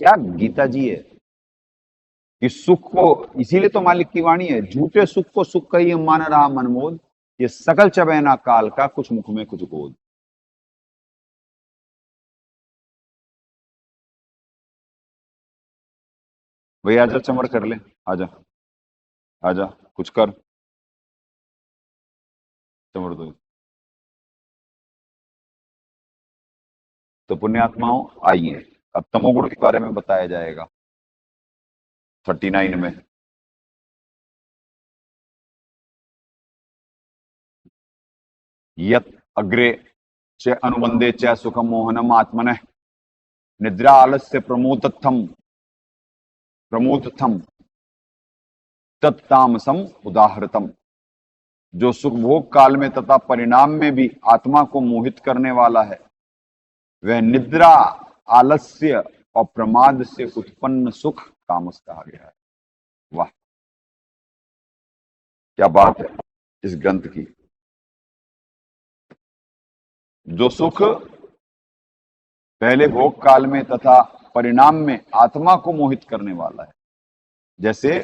क्या गीता जी है कि सुख को, इसीलिए तो मालिक की वाणी है, झूठे सुख को सुख कही मान रहा मनमोद, ये सकल चबैना काल का, कुछ मुख में कुछ गोद। भैया आजा, चमड़ कर ले, आजा आजा, कुछ कर, चमड़ दो। तो पुण्यात्माओं, आइए अब तमोगुण के बारे में बताया जाएगा 39 में। यत अग्रे च अनुबंधे च सुखम मोहनम आत्मनः निद्रा आलस्य प्रमोदथम तत्तामसम उदाहृतम। जो सुख भोग काल में तथा परिणाम में भी आत्मा को मोहित करने वाला है, वह निद्रा, आलस्य और प्रमाद से उत्पन्न सुख तामस कहा गया है। वाह, क्या बात है इस ग्रंथ की। जो सुख पहले भोग काल में तथा परिणाम में आत्मा को मोहित करने वाला है, जैसे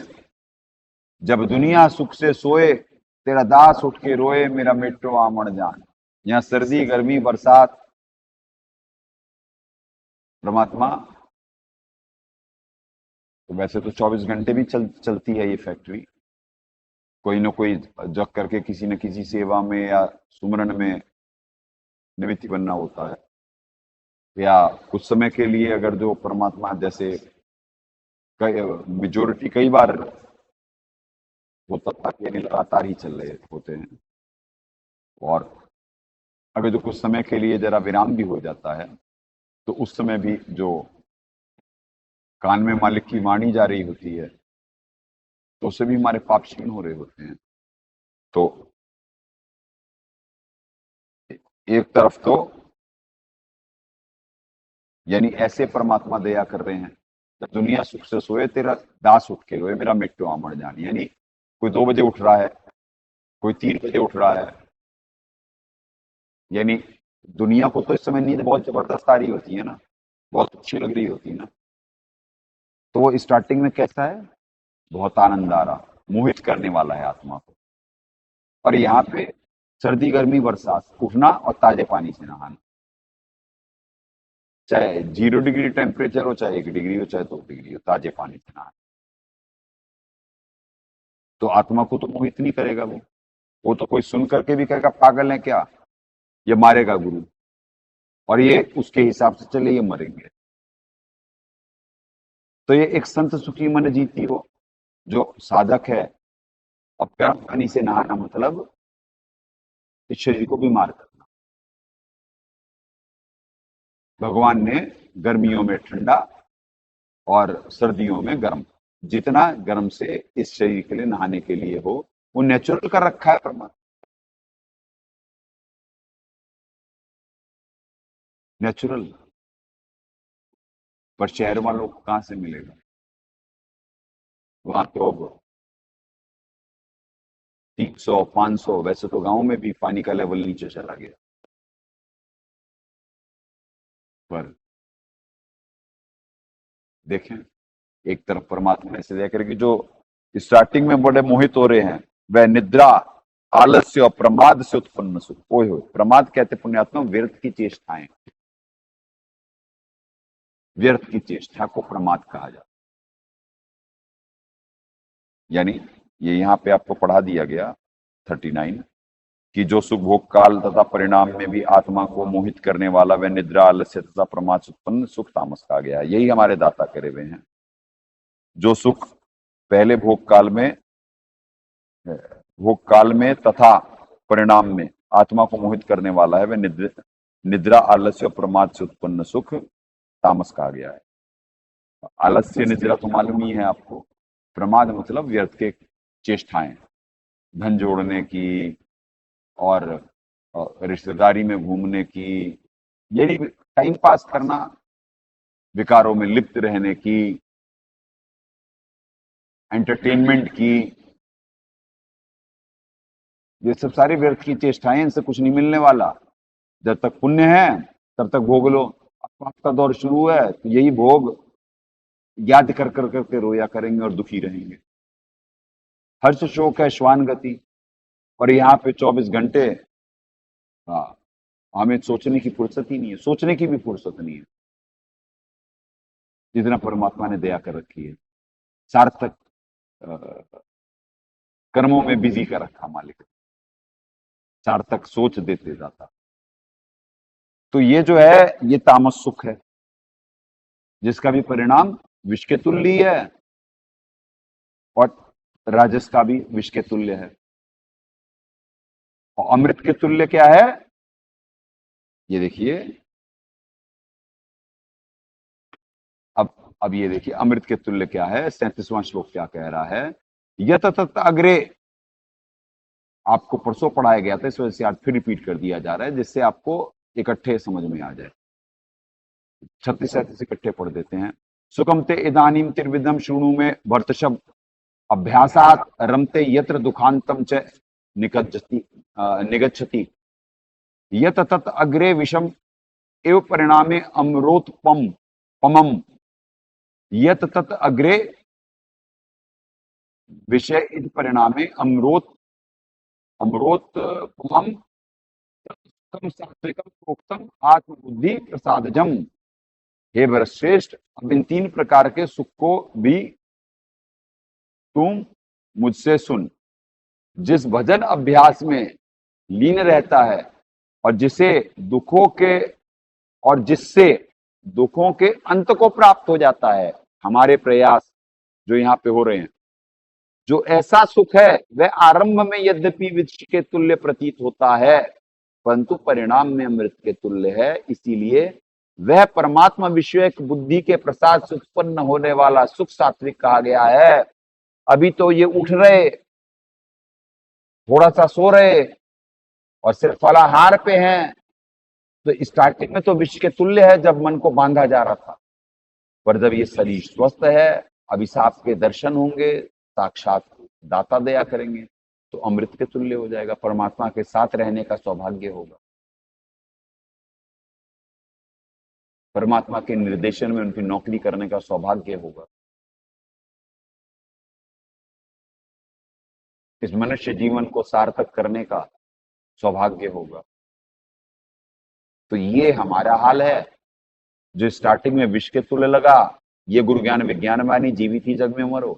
जब दुनिया सुख से सोए, तेरा दास उठ के रोए, मेरा मिट्टो आमण जान। यहाँ सर्दी, गर्मी, बरसात, परमात्मा तो वैसे तो 24 घंटे भी चलती है ये फैक्ट्री, कोई ना कोई जग करके किसी न किसी सेवा में या सुमरन में निमित्त बनना होता है, या कुछ समय के लिए अगर जो परमात्मा, जैसे मेजोरिटी कई बार होता था कि लगातार ही चल रहे होते हैं, और अगर जो कुछ समय के लिए जरा विराम भी हो जाता है, तो उस समय भी जो कान में मालिक की वाणी जा रही होती है, तो उससे भी हमारे पाप क्षीण हो रहे होते हैं। तो एक तरफ तो यानी ऐसे परमात्मा दया कर रहे हैं, जब दुनिया सुख से सोए, तेरा दास उठ के रोए, मेरा मिट्टो आमड़ जान। यानी कोई 2 बजे उठ रहा है, कोई 3 बजे उठ रहा है, यानी दुनिया को तो इस समय नींद बहुत जबरदस्त आ रही होती है ना, बहुत अच्छी लग रही होती है ना, तो वो स्टार्टिंग में कैसा है? बहुत आनंद आ रहा, मोहित करने वाला है आत्मा को। और यहाँ पे सर्दी, गर्मी, बरसात, उठना और ताजे पानी से नहाना, चाहे 0 डिग्री टेम्परेचर हो, चाहे 1 डिग्री हो, चाहे 2 डिग्री हो, ताजे पानी से नहाना। तो आत्मा को तो मोहित नहीं करेगा वो तो कोई सुन करके भी कहेगा पागल है क्या, ये मारेगा गुरु, और ये उसके हिसाब से चले, ये मरेंगे। तो ये एक संत सुखी मन जीती हो जो साधक है। अब गर्म पानी से नहाना मतलब इस शरीर को बीमार करना। भगवान ने गर्मियों में ठंडा और सर्दियों में गर्म, जितना गर्म से इस शरीर के लिए नहाने के लिए हो, वो नेचुरल कर रखा है परमात्मा, नेचुरल। पर शहर वालों को कहां से मिलेगा? वहां तो 300 500, वैसे तो गांव में भी पानी का लेवल नीचे चला गया, पर देखें एक तरफ परमात्मा ने ऐसे देखकर कि जो स्टार्टिंग में बड़े मोहित हो रहे हैं, वह निद्रा, आलस्य और प्रमाद से उत्पन्न सुख। ओए हो, प्रमाद कहते पुण्यात्मा व्यर्थ की चेष्टाएं, व्यर्थ की चेष्टा को प्रमाद कहा जाता। यानी ये यहाँ पे आपको पढ़ा दिया गया 39 कि जो सुख भोग काल तथा परिणाम में भी आत्मा को मोहित करने वाला, वह निद्रा, आलस्य तथा प्रमाद से उत्पन्न सुख तामस कहा गया है। यही हमारे दाता करे हुए हैं। जो सुख पहले भोग काल में भोग काल में तथा परिणाम में आत्मा को मोहित करने वाला है। वह निद्रा, आलस्य और प्रमाद से उत्पन्न सुख तामस कहा गया है। आलस्य निद्रा तो मालूम ही है आपको। प्रमाद मतलब व्यर्थ के चेष्टाएं, धन जोड़ने की और रिश्तेदारी में घूमने की, यही टाइम पास करना, विकारों में लिप्त रहने की, एंटरटेनमेंट की, ये सब सारी व्यर्थ की चेष्टाएं, इनसे कुछ नहीं मिलने वाला। जब तक पुण्य है तब तक भोग लो। पाप का दौर शुरू है तो यही भोग याद कर कर करके रोया करेंगे और दुखी रहेंगे। हर्ष शोक है श्वान गति, और यहाँ पे 24 घंटे हमें सोचने की फुर्सत ही नहीं है, सोचने की भी फुर्सत नहीं है, जितना परमात्मा ने दया कर रखी है। सार्थक कर्मों में बिजी कर रखा मालिक, सार्थक सोच देते जाता। तो ये जो है ये तामस सुख है, जिसका भी परिणाम विष के तुल्य ही है, और राजस का भी विष के तुल्य है। और अमृत के तुल्य क्या है, ये देखिए। अब ये देखिए अमृत के तुल्य क्या है। 37वां श्लोक क्या कह रहा है, यत तत अग्रे। आपको परसों पढ़ाया गया था, इस वजह से आज फिर रिपीट कर दिया जा रहा है, जिससे आपको इकट्ठे समझ में आ जाए। 36-37 इकट्ठे पढ़ देते हैं। सुखम ते इदानीम त्रिविधम शृणु में भर्तशब अभ्यासात रमते यत्र दुखांतम च निगच्छति यत तत अग्रे विषम एव परिणामे अमरोत्पम पमम यत तत अग्रे विषय इद परिणामे अमरोत्पमम सात्विकम प्रोक्तम आत्मबुद्धि प्रसादजम। हे भरतश्रेष्ठ, अब इन 3 प्रकार के सुख को भी तुम मुझसे सुन। जिस भजन अभ्यास में लीन रहता है और जिससे दुखों के अंत को प्राप्त हो जाता है, हमारे प्रयास जो यहाँ पे हो रहे हैं, जो ऐसा सुख है वह आरंभ में यद्यपि विष के तुल्य प्रतीत होता है, परंतु परिणाम में अमृत के तुल्य है। इसीलिए वह परमात्मा विषयक बुद्धि के प्रसाद से उत्पन्न होने वाला सुख सात्विक कहा गया है। अभी तो ये उठ रहे, थोड़ा सा सो रहे और सिर्फ फलाहार पे हैं, तो स्टार्टिंग में तो विष के तुल्य है जब मन को बांधा जा रहा था, पर जब ये शरीर स्वस्थ है, अभिशाप के दर्शन होंगे, साक्षात दाता दया करेंगे, तो अमृत के तुल्य हो जाएगा, परमात्मा के साथ रहने का सौभाग्य होगा, परमात्मा के निर्देशन में उनकी नौकरी करने का सौभाग्य होगा। इस मनुष्य जीवन को सार्थक करने का सौभाग्य होगा। तो ये हमारा हाल है, जो स्टार्टिंग में विष के तुल्य लगा, ये गुरु ज्ञान विज्ञान वाणी जीवित ही जग में मरो,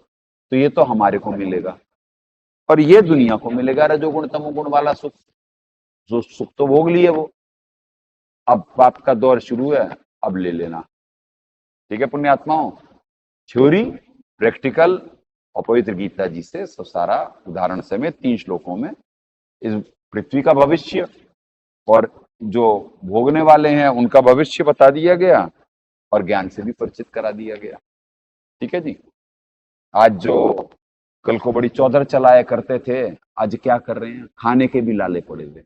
तो ये तो हमारे को मिलेगा, और ये दुनिया को मिलेगा रजोगुण तमोगुण वाला सुख। जो सुख तो भोग लिए वो, अब पाप का दौर शुरू है, अब ले लेना। ठीक है पुण्यात्माओं, थ्योरी, प्रैक्टिकल और पवित्र गीता जी से सब सारा उदाहरण समेत 3 श्लोकों में इस पृथ्वी का भविष्य और जो भोगने वाले हैं उनका भविष्य बता दिया गया, और ज्ञान से भी परिचित करा दिया गया। ठीक है जी। आज जो कल को बड़ी चौधर चलाया करते थे, आज क्या कर रहे हैं, खाने के भी लाले पड़े हुए,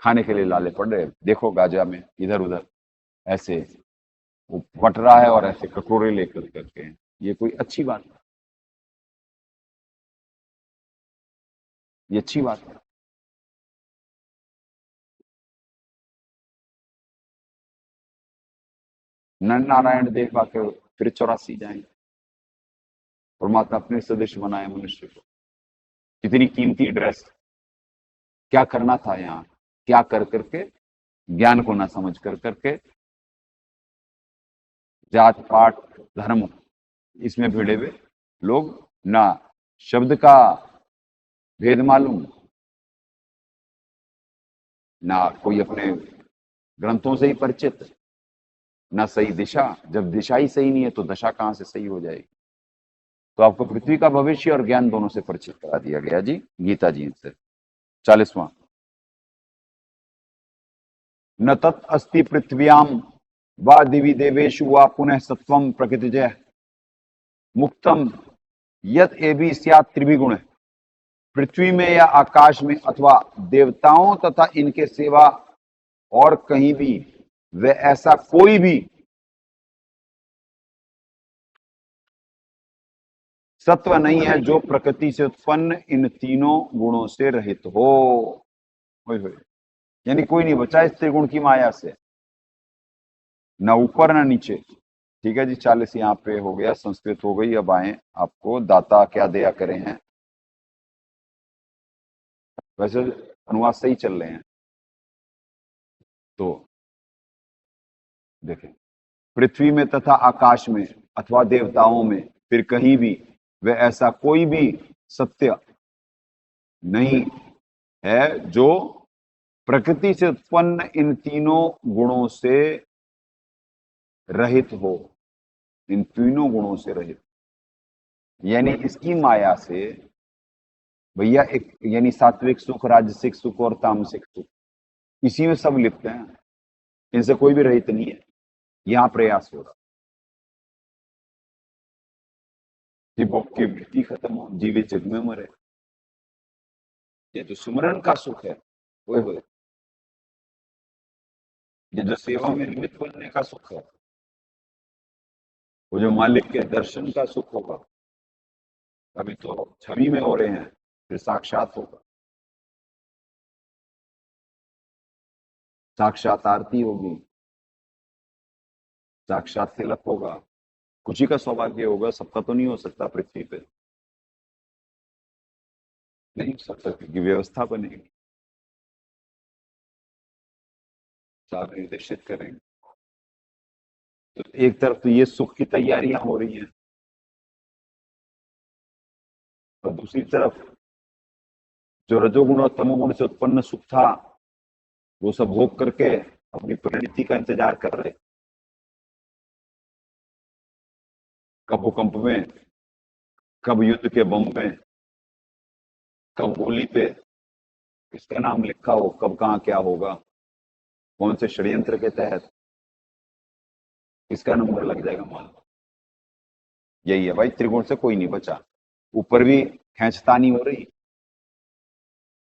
खाने के लिए लाले पड़ रहे। देखो गाजा में इधर उधर ऐसे वो बट रहा है और ऐसे कटोरे लेकर करके, ये कोई अच्छी बात है? ये अच्छी बात है? नर नारायण देव पाके फिर 84 जाएंगे। परमात्मा अपने सदृश बनाए मनुष्य को। कितनी कीमती ड्रेस, क्या करना था यहाँ, क्या कर करके, ज्ञान को ना समझ कर करके जात पात धर्म इसमें भिड़े हुए लोग, ना शब्द का भेद मालूम, ना कोई अपने ग्रंथों से ही परिचित, ना सही दिशा। जब दिशा ही सही नहीं है तो दशा कहां से सही हो जाएगी? तो आपको पृथ्वी का भविष्य और ज्ञान दोनों से परिचित करा दिया गया जी गीता जी से। 40वां, न तत् अस्ति पृथ्व्याम व दिवि देवेषु व पुनः सत्वम प्रकृतिजय मुक्तम यत एवि स्यात् त्रिभिगुण। पृथ्वी में या आकाश में अथवा देवताओं तथा इनके सेवा और कहीं भी वे ऐसा कोई भी सत्व नहीं है जो प्रकृति से उत्पन्न इन तीनों गुणों से रहित हो। यानी कोई नहीं बचा इस त्रिगुण की माया से, न ऊपर न नीचे। ठीक है जी, 40 यहाँ पे हो गया, संस्कृत हो गई। अब आए आपको दाता क्या दया करे हैं। वैसे अनुवाद सही चल रहे हैं। तो देखें, पृथ्वी में तथा आकाश में अथवा देवताओं में फिर कहीं भी वे ऐसा कोई भी सत्य नहीं है जो प्रकृति से उत्पन्न इन तीनों गुणों से रहित हो। इन तीनों गुणों से रहित यानी इसकी माया से भैया एक, यानी सात्विक सुख, राजसिक सुख और तामसिक सुख, इसी में सब लिप्त हैं। इनसे कोई भी रहित नहीं है। यहां प्रयास हो रहा कि भोग की वृत्ति खत्म हो, जीवे जग में मरे। ये जो सुमरन का सुख है वो ये जो सेवा में निमित्त बनने का सुख है, वो जो मालिक के दर्शन का सुख होगा, अभी तो छवि में हो रहे हैं, फिर साक्षात होगा, साक्षात आरती होगी, साक्षात तिलक होगा। कुछ ही का सौभाग्य होगा, सबका तो नहीं हो सकता पृथ्वी पे, नहीं हो सकता क्योंकि व्यवस्था बनेगी, सब निर्देशित करेंगे। तो एक तरफ तो ये सुख की तैयारियां हो रही हैं और दूसरी तरफ जो रजोगुण और तमोगुण से उत्पन्न सुख था वो सब भोग करके अपनी परिणति का इंतजार कर रहे। कब भूकंप में, कब युद्ध के बम में, कब गोली पे किसका नाम लिखा हो, कब कहां क्या होगा, कौन से षड्यंत्र के तहत किसका नंबर लग जाएगा मान लो। यही है भाई, त्रिगुण से कोई नहीं बचा। ऊपर भी खींचतानी हो रही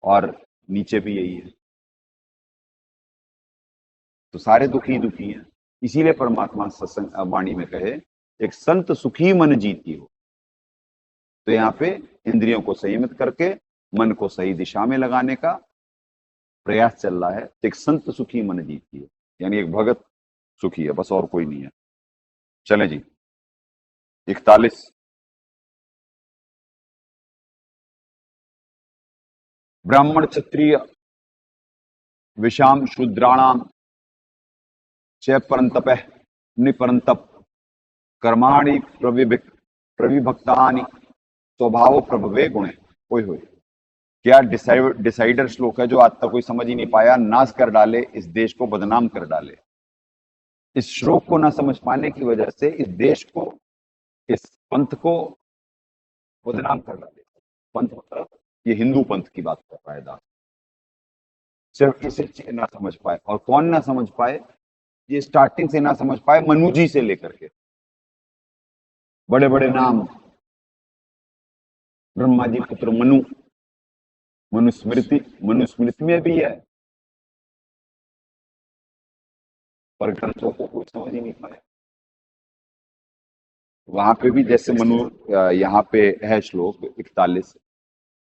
और नीचे भी यही है। तो सारे दुखी दुखी हैं। इसीलिए परमात्मा सत्संग वाणी में कहे एक संत सुखी मन जीती हो। तो यहाँ पे इंद्रियों को संयमित करके मन को सही दिशा में लगाने का प्रयास चल रहा है। एक संत सुखी मन जीती है, यानी एक भगत सुखी है, बस और कोई नहीं है। चले जी 41, ब्राह्मण क्षत्रिय विषाम शूद्राणाम च परंतप निपरंतप कर्माणि प्रविभक्तानि स्वभाव प्रभवे गुणे। हो क्या डिसाइडर श्लोक है जो आज तक कोई समझ ही नहीं पाया। नाश कर डाले, इस देश को बदनाम कर डाले। इस श्लोक को ना समझ पाने की वजह से इस देश को, इस पंथ को बदनाम कर डाले। पंथ मतलब ये हिंदू पंथ की बात कर रहा है दास। सिर्फ इसे ना समझ पाए। और कौन ना समझ पाए? ये स्टार्टिंग से ना समझ पाए, मनु जी से लेकर के बड़े बड़े नाम, ब्रह्मा जी पुत्र मनु, मनुस्मृति में भी है, पर ग्रंथों को कोई समझ ही नहीं पाया। वहां पे भी जैसे मनु, यहाँ पे है श्लोक 41,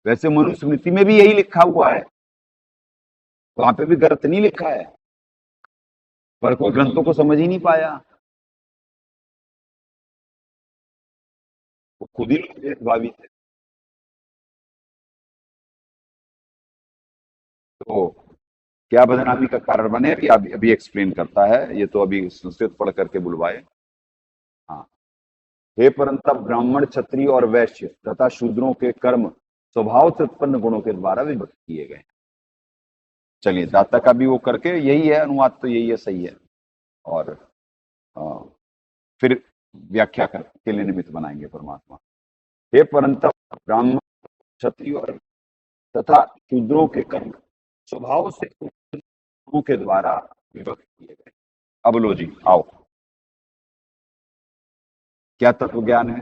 वैसे मनुस्मृति में भी यही लिखा हुआ है। वहां पे भी गलत नहीं लिखा है, पर कोई ग्रंथों को समझ ही नहीं पाया। वो खुद ही लोग भेदभावी थे। तो क्या बदनामी का कारण बने, अभी एक्सप्लेन करता है। ये तो अभी संस्कृत पढ़ करके बुलवाए। हाँ, हे परंतप ब्राह्मण, क्षत्रिय और वैश्य तथा शूद्रों के कर्म स्वभाव से उत्पन्न गुणों के द्वारा विभक्त किए गए। चलिए दाता का भी वो करके यही है, अनुवाद तो यही है, सही है। और फिर व्याख्या करके लिए निमित्त बनाएंगे परमात्मा। हे परंतप ब्राह्मण, क्षत्रिय और तथा शूद्रों के कर्म स्वभाव से गुणों के द्वारा विभक्त किए गए। अब लो जी, आओ, क्या तत्व ज्ञान है,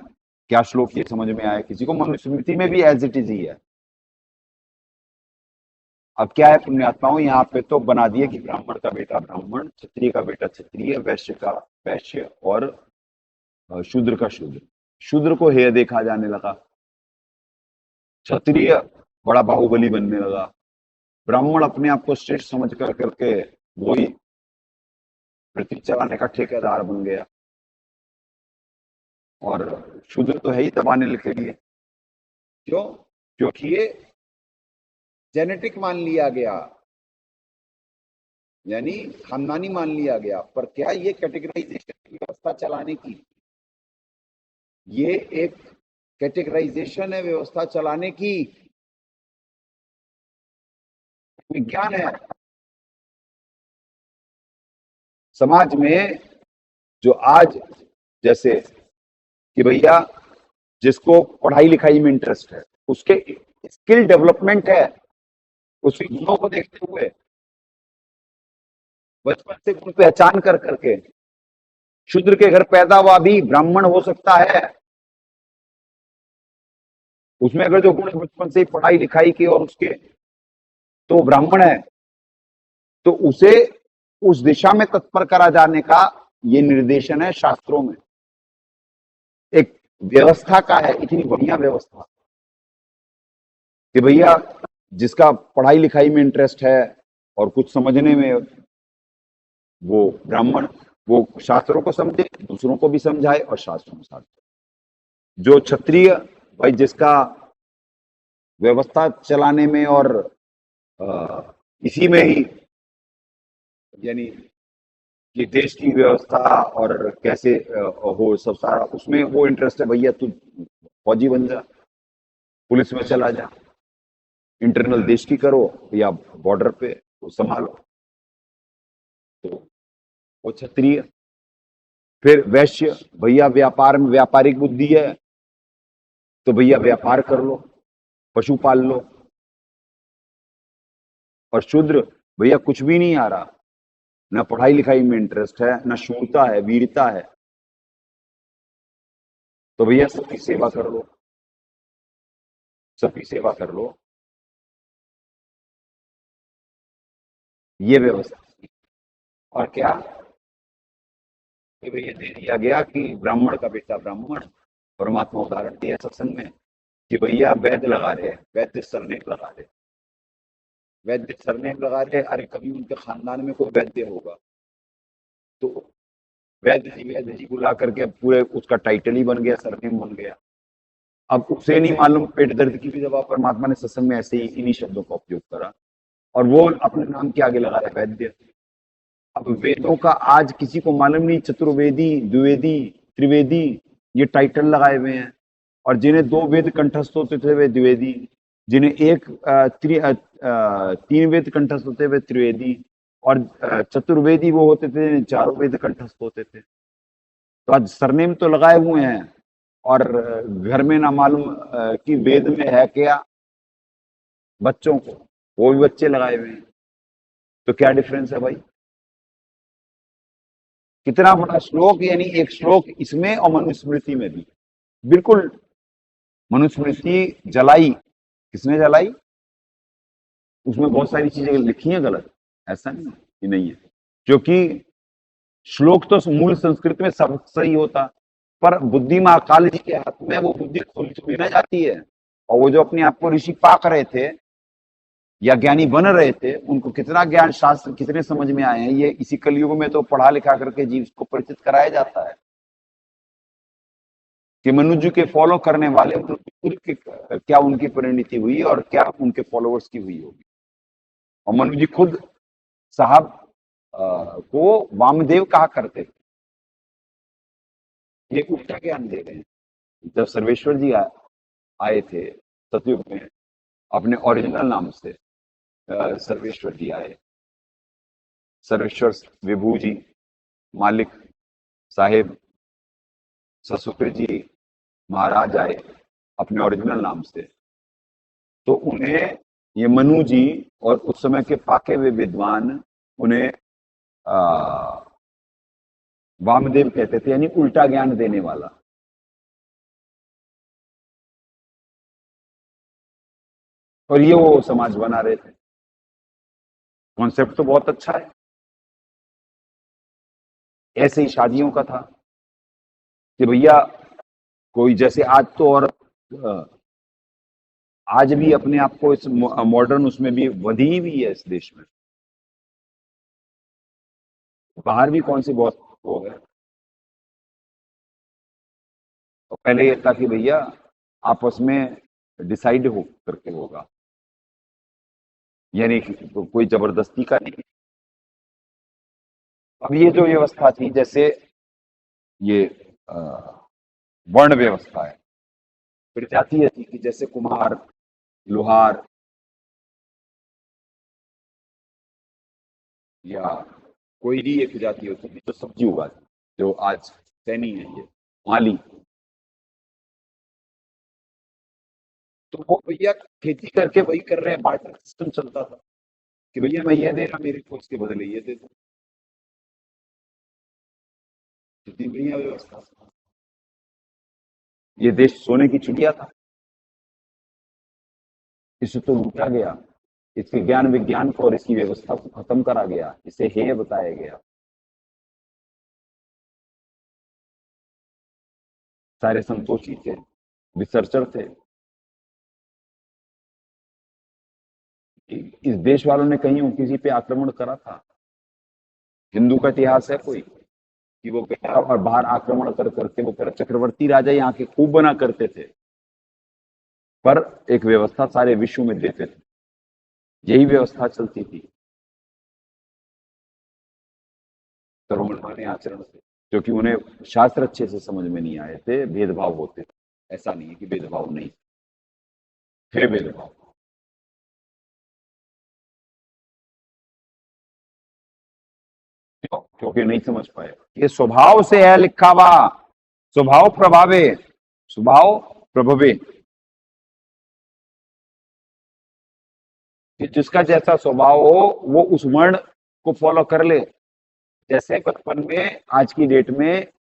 क्या श्लोक ये समझ में आया किसी को? मनुस्मृति में भी एज इट इज ही है। अब क्या है पुण्यात्माओं, यहाँ पे तो बना दिए कि ब्राह्मण का बेटा ब्राह्मण, क्षत्रिय का बेटा क्षत्रिय, वैश्य का वैश्य और शूद्र का शूद्र। शूद्र को हेय देखा जाने लगा, क्षत्रिय बड़ा बाहुबली बनने लगा, ब्राह्मण अपने आप को श्रेष्ठ समझ कर करके वही पृथ्वी चलाने का ठेकेदार बन गया, और शूद्र तो है ही दबाने के लिए। क्यों? क्योंकि ये जेनेटिक मान लिया गया, यानी खानदानी मान लिया गया। पर क्या ये कैटेगराइजेशन की व्यवस्था चलाने की, ये एक कैटेगराइजेशन है व्यवस्था चलाने की, विज्ञान है। समाज में जो आज जैसे कि भैया जिसको पढ़ाई लिखाई में इंटरेस्ट है, उसके स्किल डेवलपमेंट है, उसके गुणों को देखते हुए बचपन से गुण पहचान कर करके शूद्र के घर पैदा हुआ भी ब्राह्मण हो सकता है। उसमें अगर जो गुण बचपन से पढ़ाई लिखाई की और उसके, तो ब्राह्मण है, तो उसे उस दिशा में तत्पर करा जाने का ये निर्देशन है शास्त्रों में। एक व्यवस्था का है, इतनी बढ़िया व्यवस्था कि भैया जिसका पढ़ाई लिखाई में इंटरेस्ट है और कुछ समझने में, वो ब्राह्मण, वो शास्त्रों को समझे, दूसरों को भी समझाए और शास्त्रों को समझे। जो क्षत्रिय भाई जिसका व्यवस्था चलाने में और इसी में ही, यानी कि देश की व्यवस्था और कैसे हो सब सारा, उसमें वो इंटरेस्ट है, भैया तू फौजी बन जा, पुलिस में चला जा, इंटरनल देश की करो या बॉर्डर पे संभालो, तो वो क्षत्रिय। फिर वैश्य, भैया व्यापार में व्यापारिक बुद्धि है, तो भैया व्यापार कर लो, पशु पाल लो। और शूद्र, भैया कुछ भी नहीं आ रहा, न पढ़ाई लिखाई में इंटरेस्ट है, न शूरता है, वीरता है, तो भैया सबकी सेवा कर लो, सबकी सेवा कर लो। ये व्यवस्था। और क्या कि भैया दे दिया गया कि ब्राह्मण का बेटा ब्राह्मण, परमात्मा उदाहरण दिया सत्संग में कि भैया वैद्य लगा रहे, वैद्य सरनेम लगा रहे, वैद्य सरनेम लगा रहे। अरे कभी उनके खानदान में कोई वैद्य होगा तो वैद्य जी बुला करके पूरे उसका टाइटल ही बन गया, सरनेम बन गया। अब उसे नहीं मालूम पेट दर्द की भी दवा परमात्मा ने सत्संग में ऐसे ही इन्हीं शब्दों का उपयोग करा, और वो अपने नाम के आगे लगा रहे वैद्य। अब वेदों का आज किसी को मालूम नहीं, चतुर्वेदी, द्विवेदी, त्रिवेदी ये टाइटल लगाए हुए हैं, और जिन्हें 2 वेद कंठस्थ होते थे वे द्विवेदी, जिन्हें 3 वेद कंठस्थ होते वे त्रिवेदी, और चतुर्वेदी वो होते थे 4 वेद कंठस्थ होते थे। तो आज सरनेम तो लगाए हुए हैं, और घर में ना मालूम कि वेद में है क्या, बच्चों को वो भी बच्चे लगाए हुए हैं। तो क्या डिफरेंस है भाई? कितना बड़ा श्लोक, यानी एक श्लोक इसमें और मनुस्मृति में भी। बिल्कुल मनुस्मृति जलाई, किसने जलाई? उसमें बहुत सारी चीजें लिखी हैं गलत, ऐसा नहीं कि नहीं है, क्योंकि श्लोक तो मूल संस्कृत में सब सही होता, पर बुद्धि माँ काल जी के हाथ में वो बुद्धि खोली थोड़ी ना जाती है। और वो जो अपने आप को ऋषि पाक रहे थे या ज्ञानी बन रहे थे, उनको कितना ज्ञान शास्त्र कितने समझ में आए हैं, ये इसी कलयुग में तो पढ़ा लिखा करके जीव को परिचित कराया जाता है कि मनुष्य के फॉलो करने वाले क्या उनकी परिणति हुई और क्या उनके फॉलोअर्स की हुई होगी। और मनुष्य खुद साहब को वामदेव कहा करते थे, ये उल्टा ज्ञान दे रहे हैं। जब सर्वेश्वर जी आए थे सतयुग में अपने ओरिजिनल नाम से, सर्वेश्वर जी आए, सर्वेश्वर विभू जी, मालिक साहेब ससुकर जी महाराज आए, अपने ओरिजिनल नाम से। तो उन्हें ये मनु जी और उस समय के पाके हुए विद्वान उन्हें आ, वामदेव कहते थे, यानी उल्टा ज्ञान देने वाला। और ये वो समाज बना रहे थे। कॉन्सेप्ट तो बहुत अच्छा है। ऐसे ही शादियों का था कि भैया कोई जैसे आज तो, और आज भी अपने आप को इस मॉडर्न उसमें भी वधी भी है इस देश में। बाहर भी कौन सी बहुत हो गए। तो पहले ये था कि भैया आपस में डिसाइड हो करके होगा, यानी कि कोई जबरदस्ती का नहीं। अब ये जो व्यवस्था थी, जैसे ये अ, वर्ण व्यवस्था है, फिर जातीय थी कि जैसे कुम्हार, लोहार, या कोई भी एक जाति होती थी जो सब्जी उगाती, जो आज सैनी है, ये माली। तो वो भैया खेती करके वही कर रहे हैं, बार्टर सिस्टम चलता था कि भैया मैं ये दे रहा, मेरे को उसके बदले ये दे दो। कितनी बढ़िया व्यवस्था। ये देश सोने की चिड़िया था, इसे तो लूटा गया। इसके ज्ञान विज्ञान को और इसकी व्यवस्था को खत्म करा गया, इसे हेय बताया गया। सारे संतोषी थे, रिसर्चर थे। इस देश वालों ने कहीं किसी पे आक्रमण करा था? हिंदू का इतिहास है कोई कि वो गया और बाहर आक्रमण कर करके वो कर, चक्रवर्ती राजा यहाँ के खूब बना करते थे, पर एक व्यवस्था सारे विश्व में देते थे। यही व्यवस्था चलती थी कर्मण्य आचरण से, क्योंकि उन्हें शास्त्र अच्छे से समझ में नहीं आए थे, भेदभाव होते थे। ऐसा नहीं है कि भेदभाव नहीं थे, भेदभाव। क्योंकि नहीं समझ पाए। ये स्वभाव से है लिखा हुआ, स्वभाव प्रभावे, स्वभाव प्रभवे, कि जिसका जैसा स्वभाव हो वो उस वर्ण को फॉलो कर ले। जैसे बचपन में, आज की डेट में,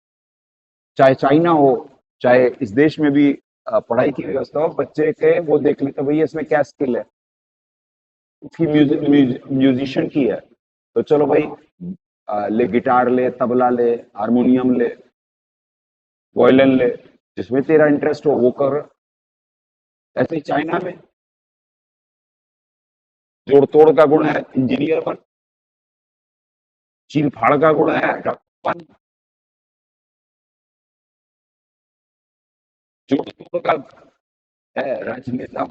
चाहे चाइना हो, चाहे इस देश में भी पढ़ाई की व्यवस्था हो, बच्चे के वो देख लेते भैया इसमें क्या स्किल है, इसकी म्यूजिशियन की है, तो चलो भाई ले गिटार ले, तबला ले, हारमोनियम ले, वायलिन ले, जिसमें तेरा इंटरेस्ट हो वो कर। ऐसे ही चाइना में जोड़ तोड़ का गुण है, इंजीनियर बन। चीन फाड़ का गुण है, डॉक्टर बन। जोड़ तोड़ का है, राजनेता,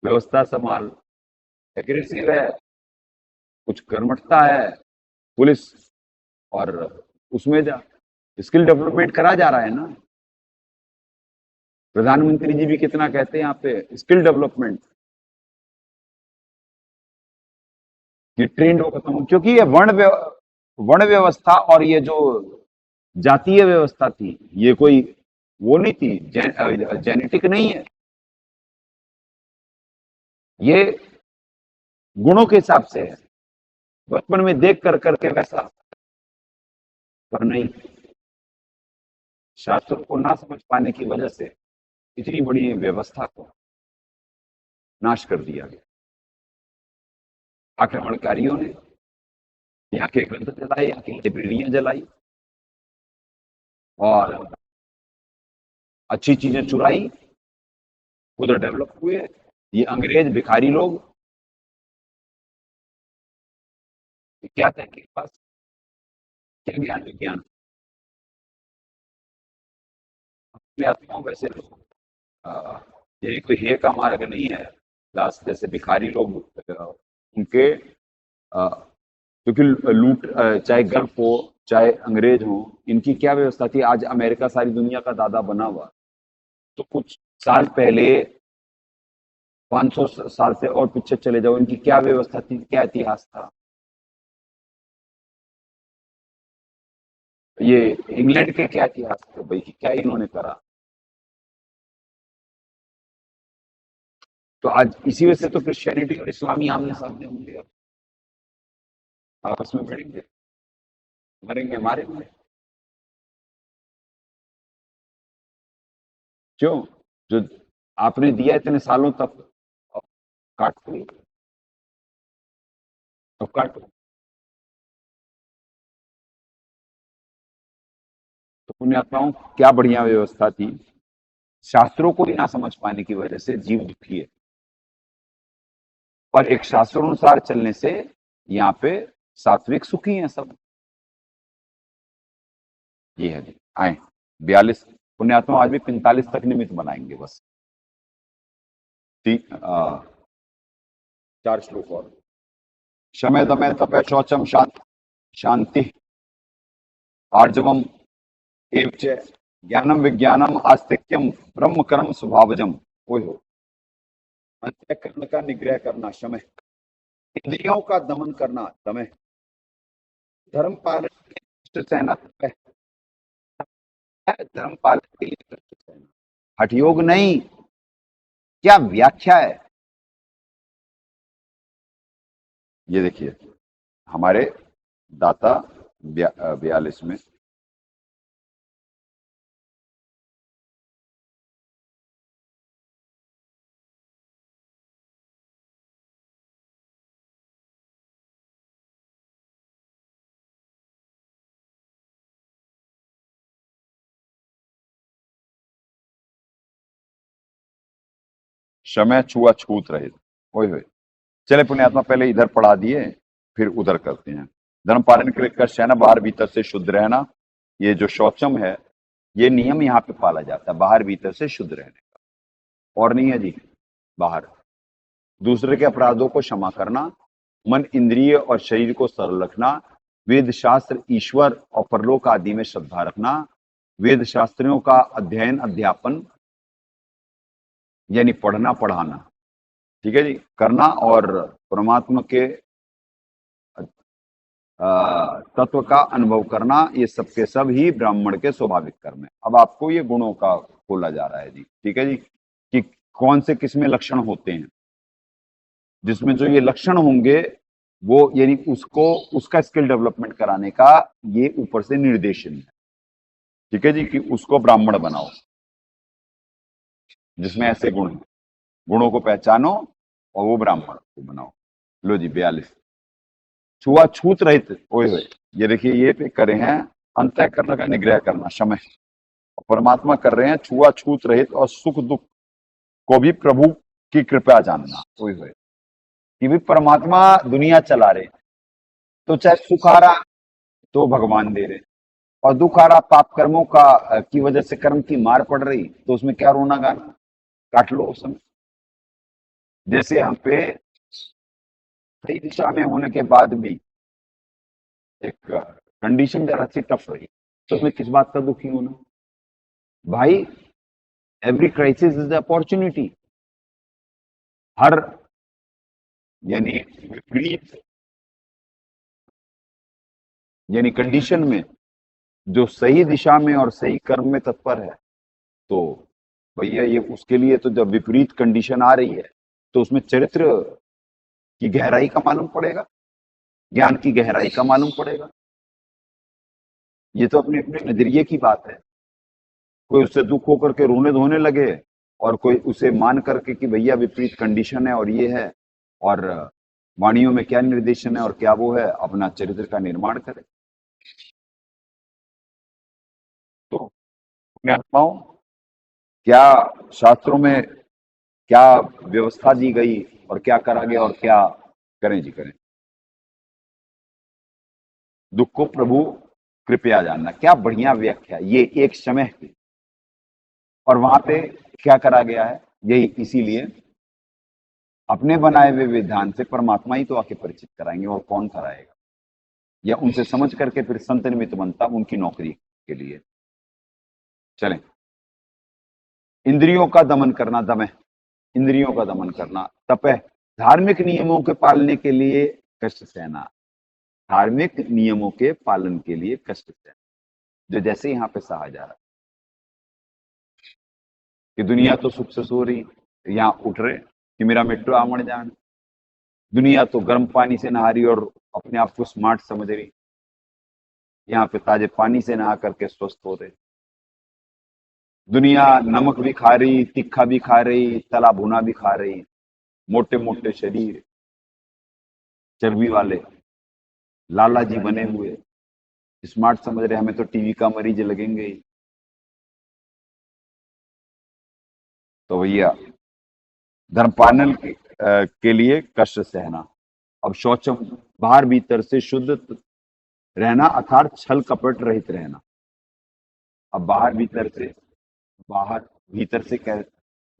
व्यवस्था संभाल, एग्रेसिव है, कुछ कर्मठता है, पुलिस, और उसमें जा स्किल डेवलपमेंट करा जा रहा है ना। प्रधानमंत्री जी भी कितना कहते हैं यहाँ पे स्किल डेवलपमेंट, कि ट्रेंड हो खत्म हो, क्योंकि ये वर्ण व्यवस्था और ये जो जातीय व्यवस्था थी, ये कोई वो नहीं थी, जेनेटिक नहीं है, ये गुणों के हिसाब से है, बचपन में देख कर करके वैसा। पर नहीं, शास्त्रों को ना समझ पाने की वजह से इतनी बड़ी व्यवस्था को नाश कर दिया गया। आक्रमणकारियों ने यहाँ के ग्रंथ जलाए, यहाँ की लाइब्रेरियां जलाई, और अच्छी चीजें चुराई, उधर डेवलप हुए। ये अंग्रेज भिखारी लोग क्या था इनके पास, क्या ज्ञान विज्ञान, अपने आत्माओं वैसे लोग। अ, ये कोई हे का मार्ग नहीं है। लास्ट जैसे भिखारी लोग, उनके क्योंकि लूट, चाहे गल्फ हो चाहे अंग्रेज हो, इनकी क्या व्यवस्था थी। आज अमेरिका सारी दुनिया का दादा बना हुआ, तो कुछ साल पहले, 500 साल से और पीछे चले जाओ, इनकी क्या व्यवस्था थी, क्या इतिहास था। ये इंग्लैंड के क्या इतिहास थे भाई, कि क्या इन्होंने करा। तो आज इसी वजह से तो क्रिश्चियनिटी और इस्लामी आमने सामने होंगे, अब आपस में भिड़ेंगे, मरेंगे मारेंगे। क्यों? जो आपने दिया इतने सालों तक, अब काट दो, अब काटो। तो पुण्यात्माओं, क्या बढ़िया व्यवस्था थी। शास्त्रों को ही ना समझ पाने की वजह से जीव दुखी है, और एक शास्त्रोनुसार चलने से यहाँ पे सात्विक सुखी हैं सब। ये है जी। आए 42 पुण्यात्मा, आज भी 45 तक निमित्त बनाएंगे बस। ठीक, 4 श्लोक और। शमय दमय तपय शौचम शांति आर्जवम एव च ज्ञानम विज्ञानम आस्तिक्यम ब्रह्म कर्म स्वभावजम। ओए हो, अंतःकरण का निग्रह करना शमय, इंद्रियों का दमन करना दमय, धर्म पालन के लिए कष्ट सहना तपय, धर्म पालन के लिए कष्ट सहना हठयोग नहीं। क्या व्याख्या है ये देखिए, हमारे दाता 42 में समय छुआछूत रहित। ओए होए, चले पुण्यात्मा, पहले इधर पढ़ा दिए, फिर उधर करते हैं। धर्म पालन के लिए कष्ट है ना, बाहर भीतर से शुद्ध रहना। ये जो शौचम है, ये नियम यहाँ पे पाला जाता है, बाहर भीतर से शुद्ध रहने का, और नहीं है जी। बाहर दूसरे के अपराधों को क्षमा करना, मन इंद्रिय और शरीर को सरल रखना, वेद शास्त्र ईश्वर और परलोक आदि में श्रद्धा रखना, वेद शास्त्रियों का अध्ययन अध्यापन यानी पढ़ना पढ़ाना, ठीक है जी, करना, और परमात्मा के तत्व का अनुभव करना, ये सब के सब ही ब्राह्मण के स्वाभाविक कर्म है। अब आपको ये गुणों का खोला जा रहा है जी, ठीक है जी, कि कौन से किसमें लक्षण होते हैं, जिसमें जो ये लक्षण होंगे वो यानी उसको उसका स्किल डेवलपमेंट कराने का ये ऊपर से निर्देशन है, ठीक है जी, कि उसको ब्राह्मण बनाओ जिसमें ऐसे गुण हैं, गुणों को पहचानो और वो ब्राह्मण को बनाओ। लो जी 42, छुआछूत रहित। ओए होए, ये देखिए, ये पे करे हैं अंतःकरण का निग्रह करना शमय, परमात्मा कर रहे हैं छुआछूत रहित, और सुख दुख को भी प्रभु की कृपा जानना। ओए होए, कि भी परमात्मा दुनिया चला रहे, तो चाहे सुख आ रहा तो भगवान दे रहे, और दुख आ रहा पाप कर्मों का की वजह से कर्म की मार पड़ रही, तो उसमें क्या रोना गाना, काट लो उस समय। जैसे हम पे सही दिशा में होने के बाद भी एक कंडीशन जरा सी टफ रही, तो उसमें किस बात का दुखी होना भाई। Every crisis is opportunity. हर यानी विपरीत यानी कंडीशन में जो सही दिशा में और सही कर्म में तत्पर है, तो भैया ये उसके लिए तो जब विपरीत कंडीशन आ रही है तो उसमें चरित्र की गहराई का मालूम पड़ेगा, ज्ञान की गहराई का मालूम पड़ेगा। ये तो अपने अपने नजरिए की बात है। कोई उससे दुख होकर के रोने धोने लगे, और कोई उसे मान करके कि भैया विपरीत कंडीशन है और ये है, और वाणियों में क्या निर्देशन है और क्या वो है, अपना चरित्र का निर्माण करे। तो अपने आत्माओं, क्या शास्त्रों में क्या व्यवस्था दी गई और क्या करा गया और क्या करें जी करें। दुख को प्रभु कृपया जानना, क्या बढ़िया व्याख्या, ये एक समय की। और वहां पे क्या करा गया है, यही इसीलिए अपने बनाए हुए विधान से परमात्मा ही तो आके परिचित कराएंगे, और कौन कराएगा, या उनसे समझ करके फिर संत निमित्त बनता उनकी नौकरी के लिए। चलें, इंद्रियों का दमन करना दमय, इंद्रियों का दमन करना तपह, धार्मिक नियमों के पालने के लिए कष्ट सहना, धार्मिक नियमों के पालन के लिए कष्ट सहना, जो जैसे यहाँ पे सहा जा रहा है कि दुनिया तो सुख से सो रही, यहाँ उठ रहे कि मेरा मेट्रो आमण जान। दुनिया तो गर्म पानी से नहा रही और अपने आप को स्मार्ट समझ रही, यहाँ पे ताजे पानी से नहा करके स्वस्थ हो रहे। दुनिया नमक भी खा रही, तीखा भी खा रही, तला भुना भी खा रही, मोटे मोटे शरीर, चर्बी वाले, लाला जी बने हुए, स्मार्ट समझ रहे हमें तो टीवी का मरीज लगेंगे ही। तो भैया धर्म पालन के लिए कष्ट सहना। अब शौचम, बाहर भीतर से शुद्ध रहना अर्थात छल कपट रहित रहना। अब बाहर भीतर से कह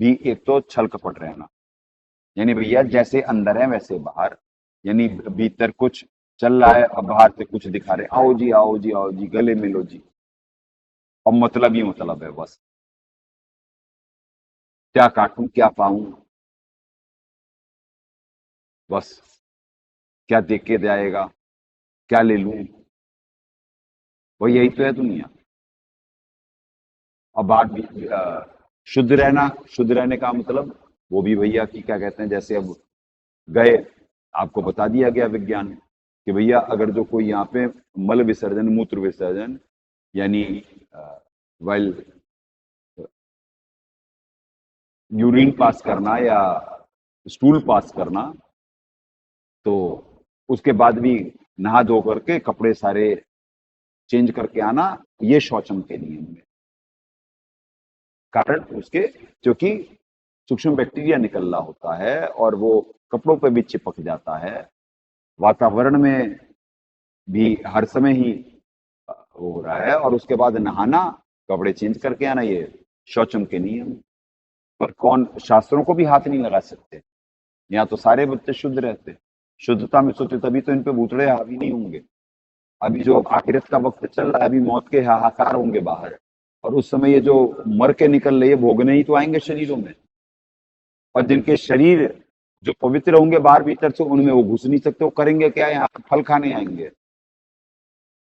भी एक तो छल कपट रहना, यानी भैया जैसे अंदर है वैसे बाहर, यानी भीतर कुछ चल रहा है अब बाहर से कुछ दिखा रहे, आओ जी आओ जी आओ जी, गले मिलो जी। अब मतलब ही मतलब है बस, क्या काटूं क्या पाऊं, बस क्या देख के जाएगा, क्या ले लूं, वही यही तो है दुनिया। अब बात भी शुद्ध रहने का मतलब वो भी भैया की क्या कहते हैं, जैसे अब गए, आपको बता दिया गया विज्ञान कि भैया अगर जो कोई यहाँ पे मल विसर्जन, मूत्र विसर्जन, यानी वाइल यूरिन पास करना या स्टूल पास करना, तो उसके बाद भी नहा धो करके कपड़े सारे चेंज करके आना, ये शौचम के नियम है। कारण उसके, क्योंकि सूक्ष्म बैक्टीरिया निकल रहा होता है और वो कपड़ों पे भी चिपक जाता है, वातावरण में भी हर समय ही वो हो रहा है, और उसके बाद नहाना, कपड़े चेंज करके आना, ये शौचम के नियम। पर कौन शास्त्रों को भी हाथ नहीं लगा सकते, यहाँ तो सारे बच्चे शुद्ध रहते, शुद्धता में सोते, तभी तो इन पे भूतड़े हावी नहीं होंगे। अभी जो आखिरत का वक्त चल रहा है, अभी मौत के हाहाकार होंगे बाहर, और उस समय ये जो मर के निकल रहे, भोगने ही तो आएंगे शरीरों में, और जिनके शरीर जो पवित्र होंगे बाहर भीतर से, उनमें वो घुस नहीं सकते, वो करेंगे क्या, यहाँ फल खाने आएंगे।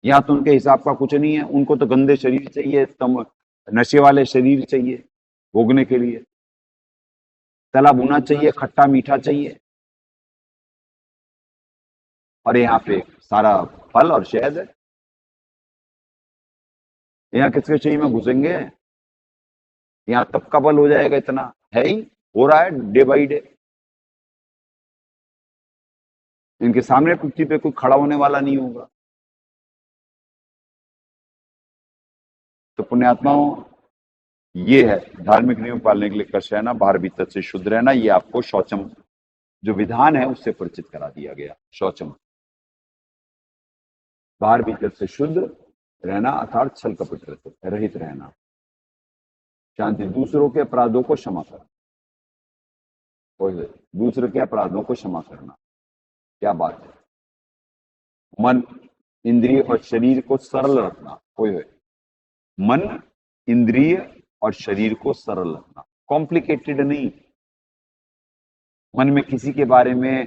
यहाँ तो उनके हिसाब का कुछ नहीं है, उनको तो गंदे शरीर चाहिए, तम नशे वाले शरीर चाहिए भोगने के लिए, तला भुना चाहिए, खट्टा मीठा चाहिए, और यहाँ पे सारा फल और शहद है। यहाँ किसके शरीर में घुसेंगे, यहाँ तब का बल हो जाएगा, इतना है ही, हो रहा है डे बाई डे। इनके सामने पृथ्वी पे कोई खड़ा होने वाला नहीं होगा। तो पुण्यात्माओं, ये है धार्मिक नियम पालने के लिए कष्ट रहना, बाहर भीतर से शुद्ध रहना, ये आपको शौचम जो विधान है उससे परिचित करा दिया गया। शौचम, बाहर भीतर से शुद्ध रहना अर्थात छल कपट रहित रहना। शांति, दूसरों के अपराधों को क्षमा करना, दूसरे के अपराधों को क्षमा करना, क्या बात है। मन, इंद्रिय और शरीर को सरल रखना, मन, इंद्रिय और शरीर को सरल रखना, कॉम्प्लिकेटेड नहीं। मन में किसी के बारे में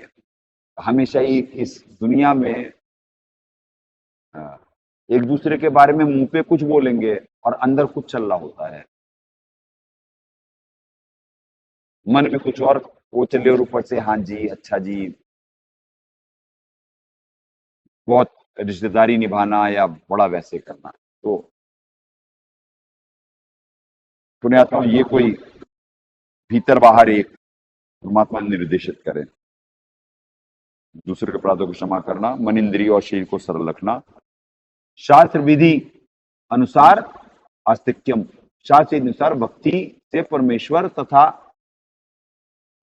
हमेशा ही इस दुनिया में एक दूसरे के बारे में मुंह पे कुछ बोलेंगे और अंदर कुछ चल रहा होता है, मन में कुछ और वो चले और ऊपर से हाँ जी अच्छा जी, बहुत रिश्तेदारी निभाना या बड़ा वैसे करना। तो पुण्यात्मा, ये कोई भीतर बाहर एक परमात्मा निर्देशित करे। दूसरे के अपराधों को क्षमा करना, मन, इंद्रिय और शरीर को सरल रखना, शास्त्र विधि अनुसार आस्तिक्यम, शास्त्र अनुसार भक्ति से परमेश्वर तथा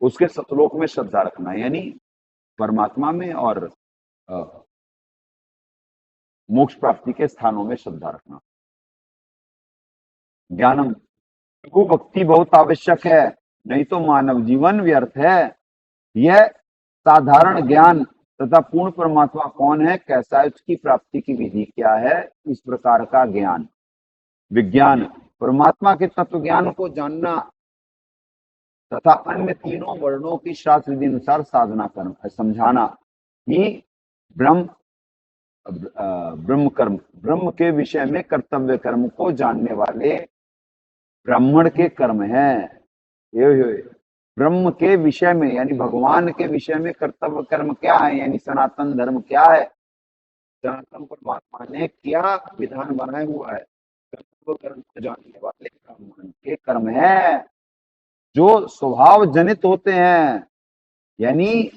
उसके सतलोक में श्रद्धा रखना, यानी परमात्मा में और मोक्ष प्राप्ति के स्थानों में श्रद्धा रखना। ज्ञानम, को भक्ति बहुत आवश्यक है, नहीं तो मानव जीवन व्यर्थ है। यह साधारण ज्ञान तथा पूर्ण परमात्मा कौन है, कैसा है, उसकी प्राप्ति की विधि क्या है, इस प्रकार का ज्ञान, विज्ञान, परमात्मा के तत्व ज्ञान को जानना तथा अन्य तीनों वर्णों की शास्त्र विधि अनुसार साधना करना, समझाना कि ब्रह्म कर्म, ब्रह्म के विषय में कर्तव्य कर्म को जानने वाले ब्राह्मण के कर्म हैं। ब्रह्म के विषय में यानी भगवान के विषय में कर्तव्य कर्म क्या है, यानी सनातन धर्म क्या है, सनातन परमात्मा ने क्या विधान बनाया हुआ है। कर्तव्य कर्म को जानने वाले ब्राह्मण के कर्म है जो स्वभाव जनित होते हैं। यानी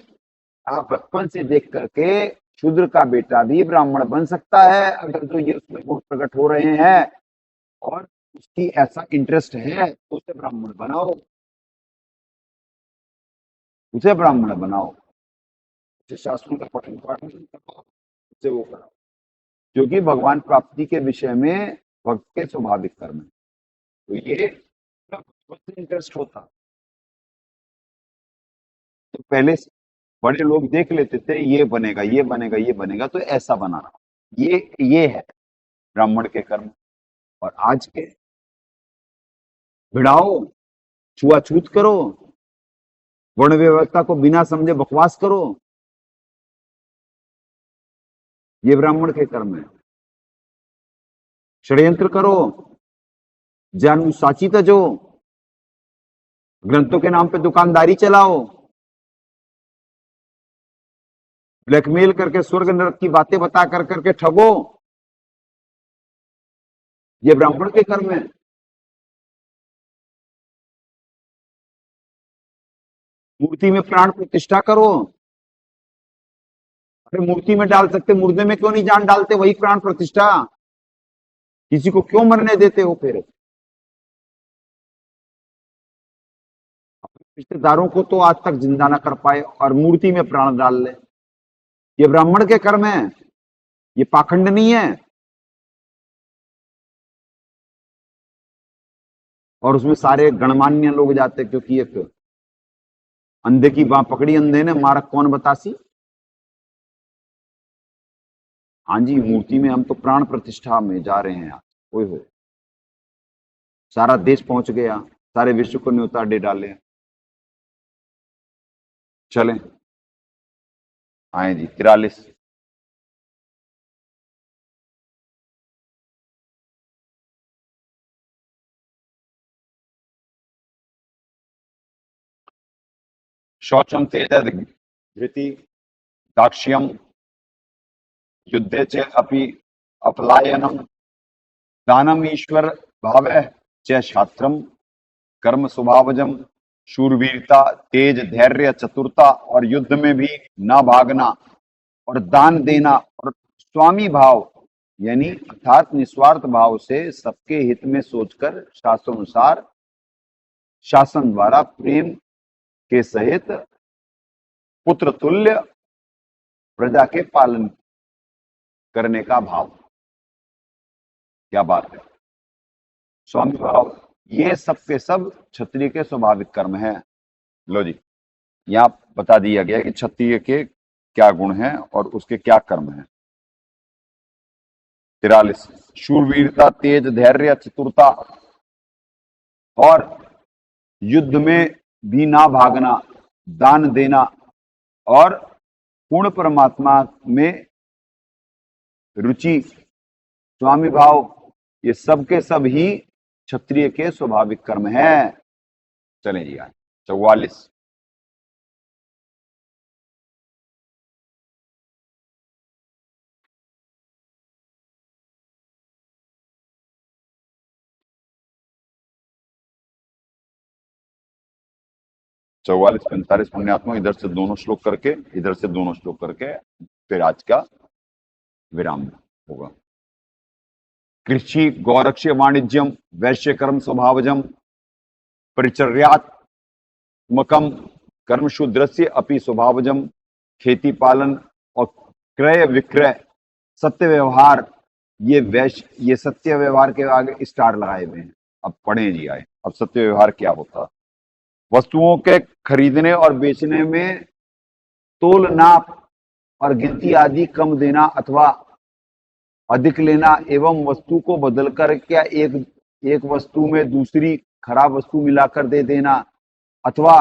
आप बचपन से देख करके शूद्र का बेटा भी ब्राह्मण बन सकता है अगर तो ये उसमें गुण प्रकट हो रहे हैं और उसकी ऐसा इंटरेस्ट है तो उसे ब्राह्मण बनाओ, उसे ब्राह्मण बनाओ, उसे शास्त्रों का पठन पाठन कराओ, उसे वो कराओ, क्योंकि भगवान प्राप्ति के विषय में भक्त के स्वाभाविक कर्म है। तो ये इंटरेस्ट होता तो पहले से बड़े लोग देख लेते थे ये बनेगा ये बनेगा ये बनेगा तो ऐसा बनाना, ये है ब्राह्मण के कर्म। और आज के भिड़ाओ, छुआछूत करो, वर्ण व्यवस्था को बिना समझे बकवास करो, ये ब्राह्मण के कर्म है। षड्यंत्र करो, जानू साची तजो, ग्रंथों के नाम पे दुकानदारी चलाओ, ब्लैकमेल करके स्वर्ग नरक की बातें बता कर करके ठगो, ये ब्राह्मण के कर्म है। मूर्ति में प्राण प्रतिष्ठा करो, अरे मूर्ति में डाल सकते, मुर्दे में क्यों नहीं जान डालते, वही प्राण प्रतिष्ठा, किसी को क्यों मरने देते हो फिर। रिश्तेदारों को तो आज तक जिंदा ना कर पाए और मूर्ति में प्राण डाल ले, ये ब्राह्मण के कर्म है, ये पाखंड नहीं है। और उसमें सारे गणमान्य लोग जाते क्योंकि एक अंधे की बाह पकड़ी, अंधे ने मारक कौन बतासी। हाँ जी, मूर्ति में हम तो प्राण प्रतिष्ठा में जा रहे हैं आज, ओए हो, सारा देश पहुंच गया, सारे विश्व को न्योता दे डाले। चलें, आए जी 43। शौचम तेजद धृति दाक्ष्यम युद्धे च अपि अपलायनम दानम ईश्वर भावः च शास्त्रम कर्म स्वभावजम शूरवीरता तेज धैर्य चतुरता और युद्ध में भी ना भागना और दान देना और स्वामी भाव यानी अर्थात निस्वार्थ भाव से सबके हित में सोचकर शास्त्रानुसार शासन द्वारा प्रेम के सहित पुत्र तुल्य प्रजा के पालन करने का भाव। क्या बात है, स्वामी भाव, ये सब के सब क्षत्रिय के स्वाभाविक कर्म है। लो जी, यहां बता दिया गया कि क्षत्रिय के क्या गुण हैं और उसके क्या कर्म हैं। 43 शूरवीरता तेज धैर्य चतुरता और युद्ध में भी ना भागना, दान देना और पूर्ण परमात्मा में रुचि, स्वामी भाव, ये सब के सब ही क्षत्रिय के स्वाभाविक कर्म है। चलें जी आए 44 44 45 पुण्यात्मा, इधर से दोनों श्लोक करके इधर से दोनों श्लोक करके फिर आज का विराम होगा। कृषि गौरक्ष्य वाणिज्यम वैश्य कर्म स्वभावजम परिचर्यात्मकम कर्म शूद्रस्य अपि स्वभावजम खेती पालन और क्रय विक्रय सत्य व्यवहार, ये सत्य व्यवहार के आगे स्टार लगाए हुए हैं। अब पढ़े जी आए, अब सत्य व्यवहार क्या होता है। वस्तुओं के खरीदने और बेचने में तोल नाप और गिनती आदि कम देना अथवा अधिक लेना एवं वस्तु को बदलकर क्या एक वस्तु में दूसरी खराब वस्तु मिलाकर दे देना अथवा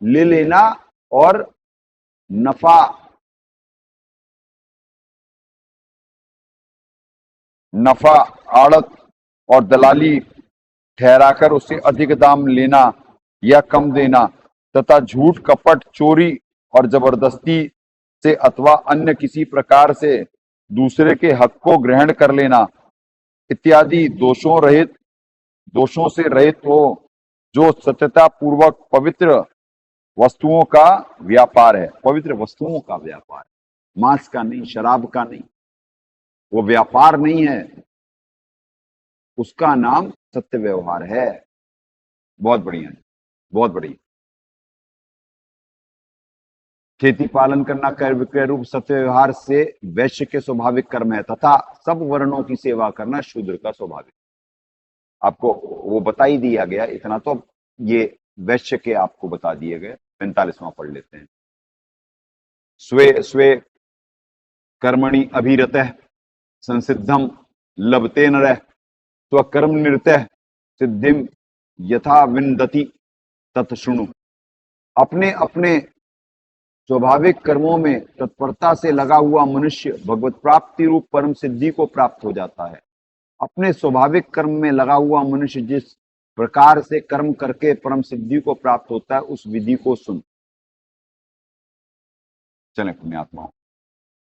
ले लेना और नफा आड़त और दलाली ठहराकर उससे अधिक दाम लेना या कम देना तथा झूठ, कपट, चोरी और जबरदस्ती से अथवा अन्य किसी प्रकार से दूसरे के हक को ग्रहण कर लेना इत्यादि दोषों से रहित हो, जो सत्यता पूर्वक पवित्र वस्तुओं का व्यापार है। पवित्र वस्तुओं का व्यापार, मांस का नहीं, शराब का नहीं, वो व्यापार नहीं है, उसका नाम सत्य व्यवहार है। बहुत बढ़िया, बहुत बढ़िया। खेती पालन करना क्रय विक्रय रूप सत्य व्यवहार से वैश्य के स्वाभाविक कर्म है, तथा सब वर्णों की सेवा करना शूद्र का स्वाभाविक। आपको वो बता ही दिया गया, इतना तो ये वैश्य के आपको बता दिए गए। 45वां पढ़ लेते हैं। स्वे स्वे कर्मणि अभिरतः संसिद्धम लभते नरः स्वकर्म निरतः सिद्धिम यथा विन्दति तत् शृणु। अपने अपने स्वाभाविक कर्मों में तत्परता से लगा हुआ मनुष्य भगवत प्राप्ति रूप परम सिद्धि को प्राप्त हो जाता है। अपने स्वाभाविक कर्म में लगा हुआ मनुष्य जिस प्रकार से कर्म करके परम सिद्धि को प्राप्त होता है, उस विधि को सुन। चले पुण्यात्माओं,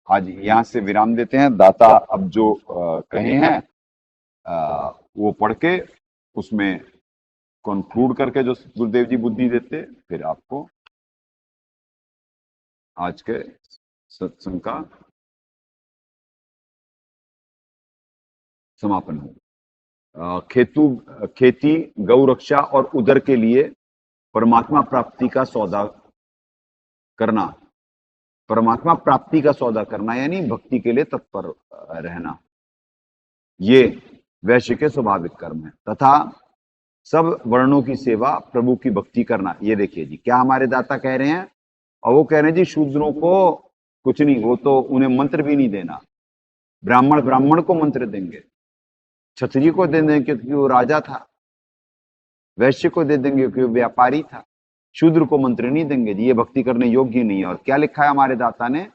आज यहां से विराम देते हैं। दाता अब जो कहे हैं वो पढ़ के उसमें कंक्लूड करके जो गुरुदेव जी बुद्धि देते, फिर आपको आज के सत्संग का समापन हो। खेती, गौ रक्षा और उदर के लिए परमात्मा प्राप्ति का सौदा करना, परमात्मा प्राप्ति का सौदा करना यानी भक्ति के लिए तत्पर रहना, ये वैश्य के स्वाभाविक कर्म है। तथा सब वर्णों की सेवा, प्रभु की भक्ति करना। ये देखिए जी, क्या हमारे दाता कह रहे हैं, और वो कह रहे हैं जी शूद्रों को कुछ नहीं, वो तो उन्हें मंत्र भी नहीं देना। ब्राह्मण को मंत्र देंगे, क्षत्रिय को दे देंगे क्योंकि वो राजा था, वैश्य को दे देंगे क्योंकि वो व्यापारी था, शूद्र को मंत्र नहीं देंगे जी, ये भक्ति करने योग्य नहीं है। और क्या लिखा है हमारे दाता ने,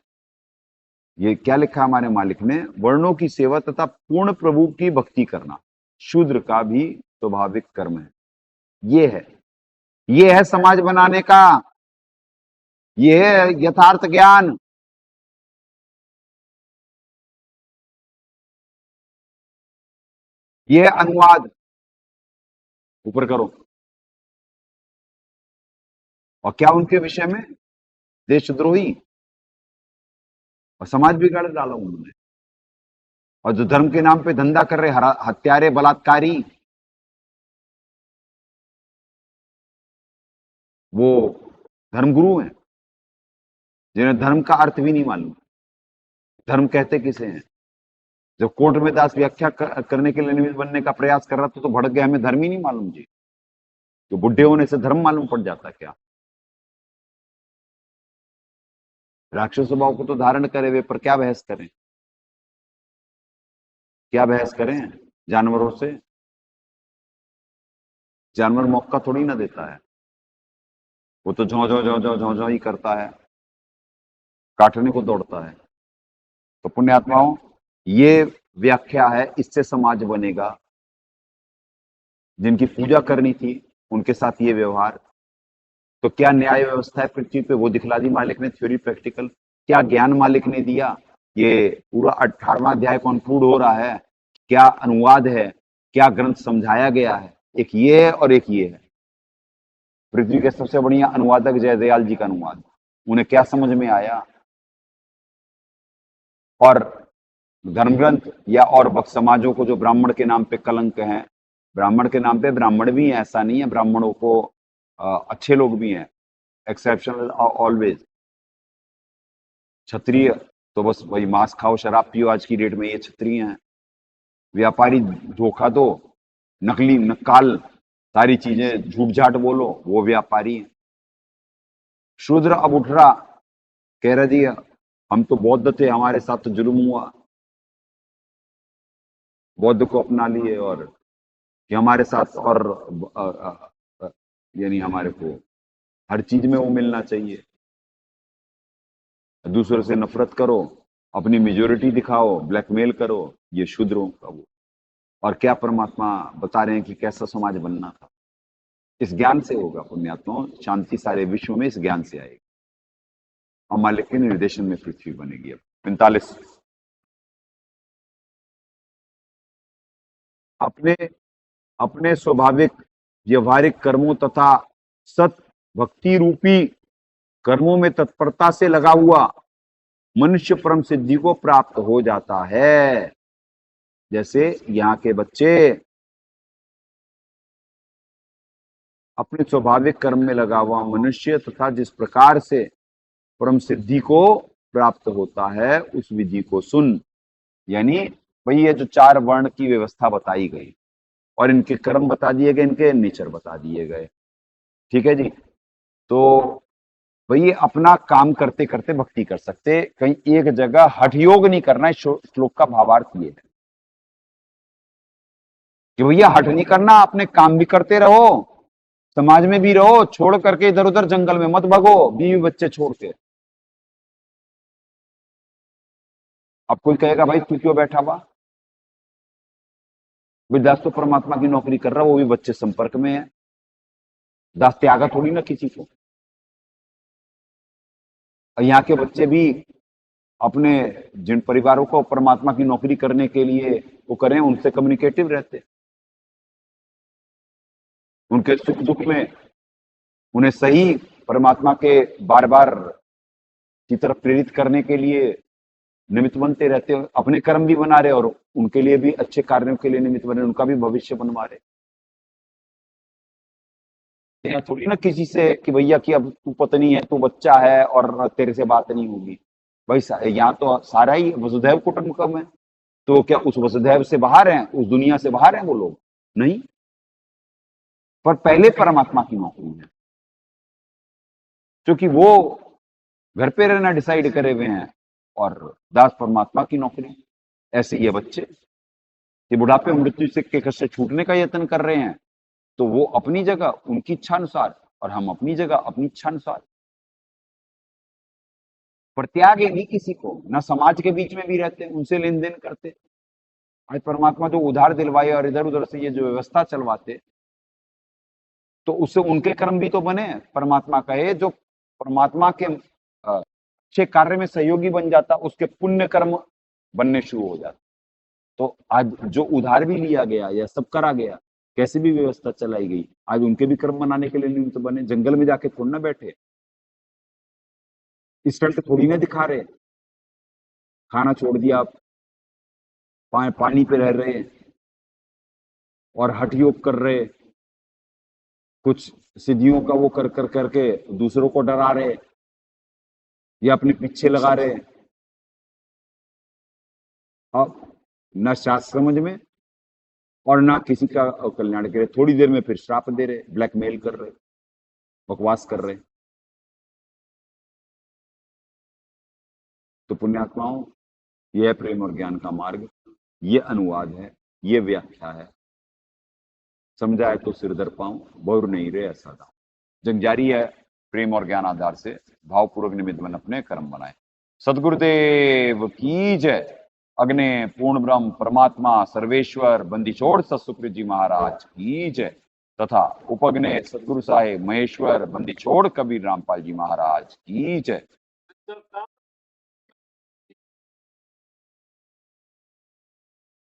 ये क्या लिखा है हमारे मालिक ने, वर्णों की सेवा तथा पूर्ण प्रभु की भक्ति करना शूद्र का भी स्वाभाविक कर्म है। ये है समाज बनाने का, ये है यथार्थ ज्ञान। ये है अनुवाद, ऊपर करो। और क्या उनके विषय में, देशद्रोही और समाज बिगाड़ डाला उन्होंने। और जो धर्म के नाम पे धंधा कर रहे हत्यारे, बलात्कारी, वो धर्मगुरु हैं जिन्हें धर्म का अर्थ भी नहीं मालूम। धर्म कहते किसे हैं? जब कोर्ट में दास व्याख्या करने के लिए निमित्त बनने का प्रयास कर रहा था तो भड़क गया, हमें धर्म ही नहीं मालूम जी। तो बुढ़े होने से धर्म मालूम पड़ जाता क्या? राक्षस स्वभाव को तो धारण करे वे, पर क्या बहस करें, क्या बहस करें जानवरों से? जानवर मौका थोड़ी ना देता है, वो तो झों झों झों झों झों झों ही करता है, काटने को दौड़ता है। तो पुण्यात्माओं, ये व्याख्या है, इससे समाज बनेगा। जिनकी पूजा करनी थी उनके साथ ये व्यवहार, तो क्या न्याय व्यवस्था है पृथ्वी पे, वो दिखला दी मालिक ने, थ्योरी प्रैक्टिकल। क्या ज्ञान मालिक ने दिया, ये पूरा 18वां अध्याय कंक्लूड हो रहा है। क्या अनुवाद है, क्या ग्रंथ समझाया गया है, एक ये है और एक ये है। पृथ्वी के सबसे बढ़िया अनुवादक जय दयाल जी का अनुवाद, उन्हें क्या समझ में आया। और धर्म ग्रंथ या और भक्त समाजों को जो ब्राह्मण के नाम पे कलंक हैं, ब्राह्मण के नाम पे ब्राह्मण भी हैं, ऐसा नहीं है, ब्राह्मणों को अच्छे लोग भी हैं, एक्सेप्शनल ऑलवेज। क्षत्रिय तो बस वही मांस खाओ, शराब पियो, आज की डेट में ये क्षत्रिय हैं। व्यापारी धोखा दो, नकली नक्काल सारी चीजें झूठ झाट बोलो, वो व्यापारी हैं। शूद्र अब उठ रहा, कह रहा जी हम तो बौद्ध थे, हमारे साथ तो जुल्म हुआ, बौद्ध को अपना लिए, और कि हमारे साथ और यानी हमारे को हर चीज में वो मिलना चाहिए, दूसरों से नफरत करो, अपनी मेजोरिटी दिखाओ, ब्लैकमेल करो, ये शूद्रों का वो। और क्या परमात्मा बता रहे हैं कि कैसा समाज बनना था। इस ज्ञान से होगा पुण्यात्माओं, शांति सारे विश्व में इस ज्ञान से आएगी। और मालिक के निर्देशन में पृथ्वी बनेगी। अब 45 अपने अपने स्वाभाविक व्यवहारिक कर्मों तथा सत भक्ति रूपी कर्मों में तत्परता से लगा हुआ मनुष्य परम सिद्धि को प्राप्त हो जाता है। जैसे यहाँ के बच्चे अपने स्वाभाविक कर्म में लगा हुआ मनुष्य तथा जिस प्रकार से परम सिद्धि को प्राप्त होता है उस विधि को सुन। यानी वही ये जो 4 वर्ण की व्यवस्था बताई गई और इनके कर्म बता दिए गए, इनके नेचर बता दिए गए। ठीक है जी। तो वही अपना काम करते करते भक्ति कर सकते, कहीं एक जगह हठ योग नहीं करना। इस श्लोक का भावार्थ ये है कि भैया हठ नहीं करना, अपने काम भी करते रहो, समाज में भी रहो, छोड़ करके इधर उधर जंगल में मत भगो बीवी बच्चे छोड़ के। अब कोई कहेगा भाई तू क्यों बैठा हुआ? दास तो परमात्मा की नौकरी कर रहा है, वो भी बच्चे संपर्क में है। दास त्यागा थोड़ी ना किसी को। और यहाँ के बच्चे भी अपने जिन परिवारों को परमात्मा की नौकरी करने के लिए वो करें, उनसे कम्युनिकेटिव रहते, उनके सुख दुख में उन्हें सही परमात्मा के बार बार की तरफ प्रेरित करने के लिए निमित्त बनते रहते हो। अपने कर्म भी बना रहे और उनके लिए भी अच्छे कार्यों के लिए निमित्त बने, उनका भी भविष्य बनवा रहे। थोड़ी ना किसी से कि भैया कि अब तू पत्नी है, तू बच्चा है और तेरे से बात नहीं होगी। भाई यहाँ तो सारा ही वसुधैव कुटुंबकम है। तो क्या उस वसुधैव से बाहर हैं, उस दुनिया से बाहर हैं वो लोग? नहीं, पर पहले परमात्मा की नौकरी है, क्योंकि वो घर पे रहना डिसाइड करे हुए हैं और दास परमात्मा की नौकरी। ऐसे ये बच्चे कि बुढ़ापे मृत्यु से के कष्ट से छूटने का यत्न कर रहे हैं, तो वो अपनी जगह उनकी इच्छा अनुसार और हम अपनी जगह अपनी इच्छा अनुसार। पर त्याग नहीं किसी को, ना समाज के बीच में भी रहते, उनसे लेन देन करते। आज परमात्मा जो उधार दिलवाए और इधर उधर से ये जो व्यवस्था चलवाते, तो उससे उनके कर्म भी तो बने। परमात्मा कहे जो परमात्मा के अच्छे कार्य में सहयोगी बन जाता, उसके पुण्य कर्म बनने शुरू हो जाते। तो आज जो उधार भी लिया गया या सब करा गया, कैसी भी व्यवस्था चलाई गई, आज उनके भी कर्म बनाने के लिए निमित्त बने। जंगल में जाके थोड़ी ना बैठे, इस तरह से थोड़ी ना दिखा रहे, खाना छोड़ दिया, पानी पे रह रहे और हठ योग कर रहे, कुछ सिद्धियों का वो कर कर करके दूसरों को डरा रहे या अपने पीछे लगा रहे। अब न शास्त्र समझ में और ना किसी का कल्याण करे, थोड़ी देर में फिर श्राप दे रहे, ब्लैकमेल कर रहे, बकवास कर रहे। तो पुण्यात्माओं, यह प्रेम और ज्ञान का मार्ग, ये अनुवाद है, ये व्याख्या है। समझाए तो सिर दर पाऊं, बहुर नहीं रे ऐसा दाऊं। जग जारी है। प्रेम और ज्ञान आधार से भावपूर्वक निमित्त बन अपने कर्म बनाए। सदगुरुदेव की जय। अग्ने पूर्ण ब्रह्म परमात्मा सर्वेश्वर बंदीछोड़ सतसुकृत जी महाराज की जय तथा उपग्ने सदगुरु साहेब महेश्वर बंदीछोड़ कबीर रामपाल जी महाराज की जय।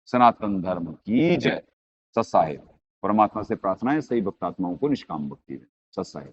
सनातन धर्म की जय। सत साहेब। परमात्मा से प्रार्थना है सही भक्तात्माओं को निष्काम भक्ति दें। सत साहेब।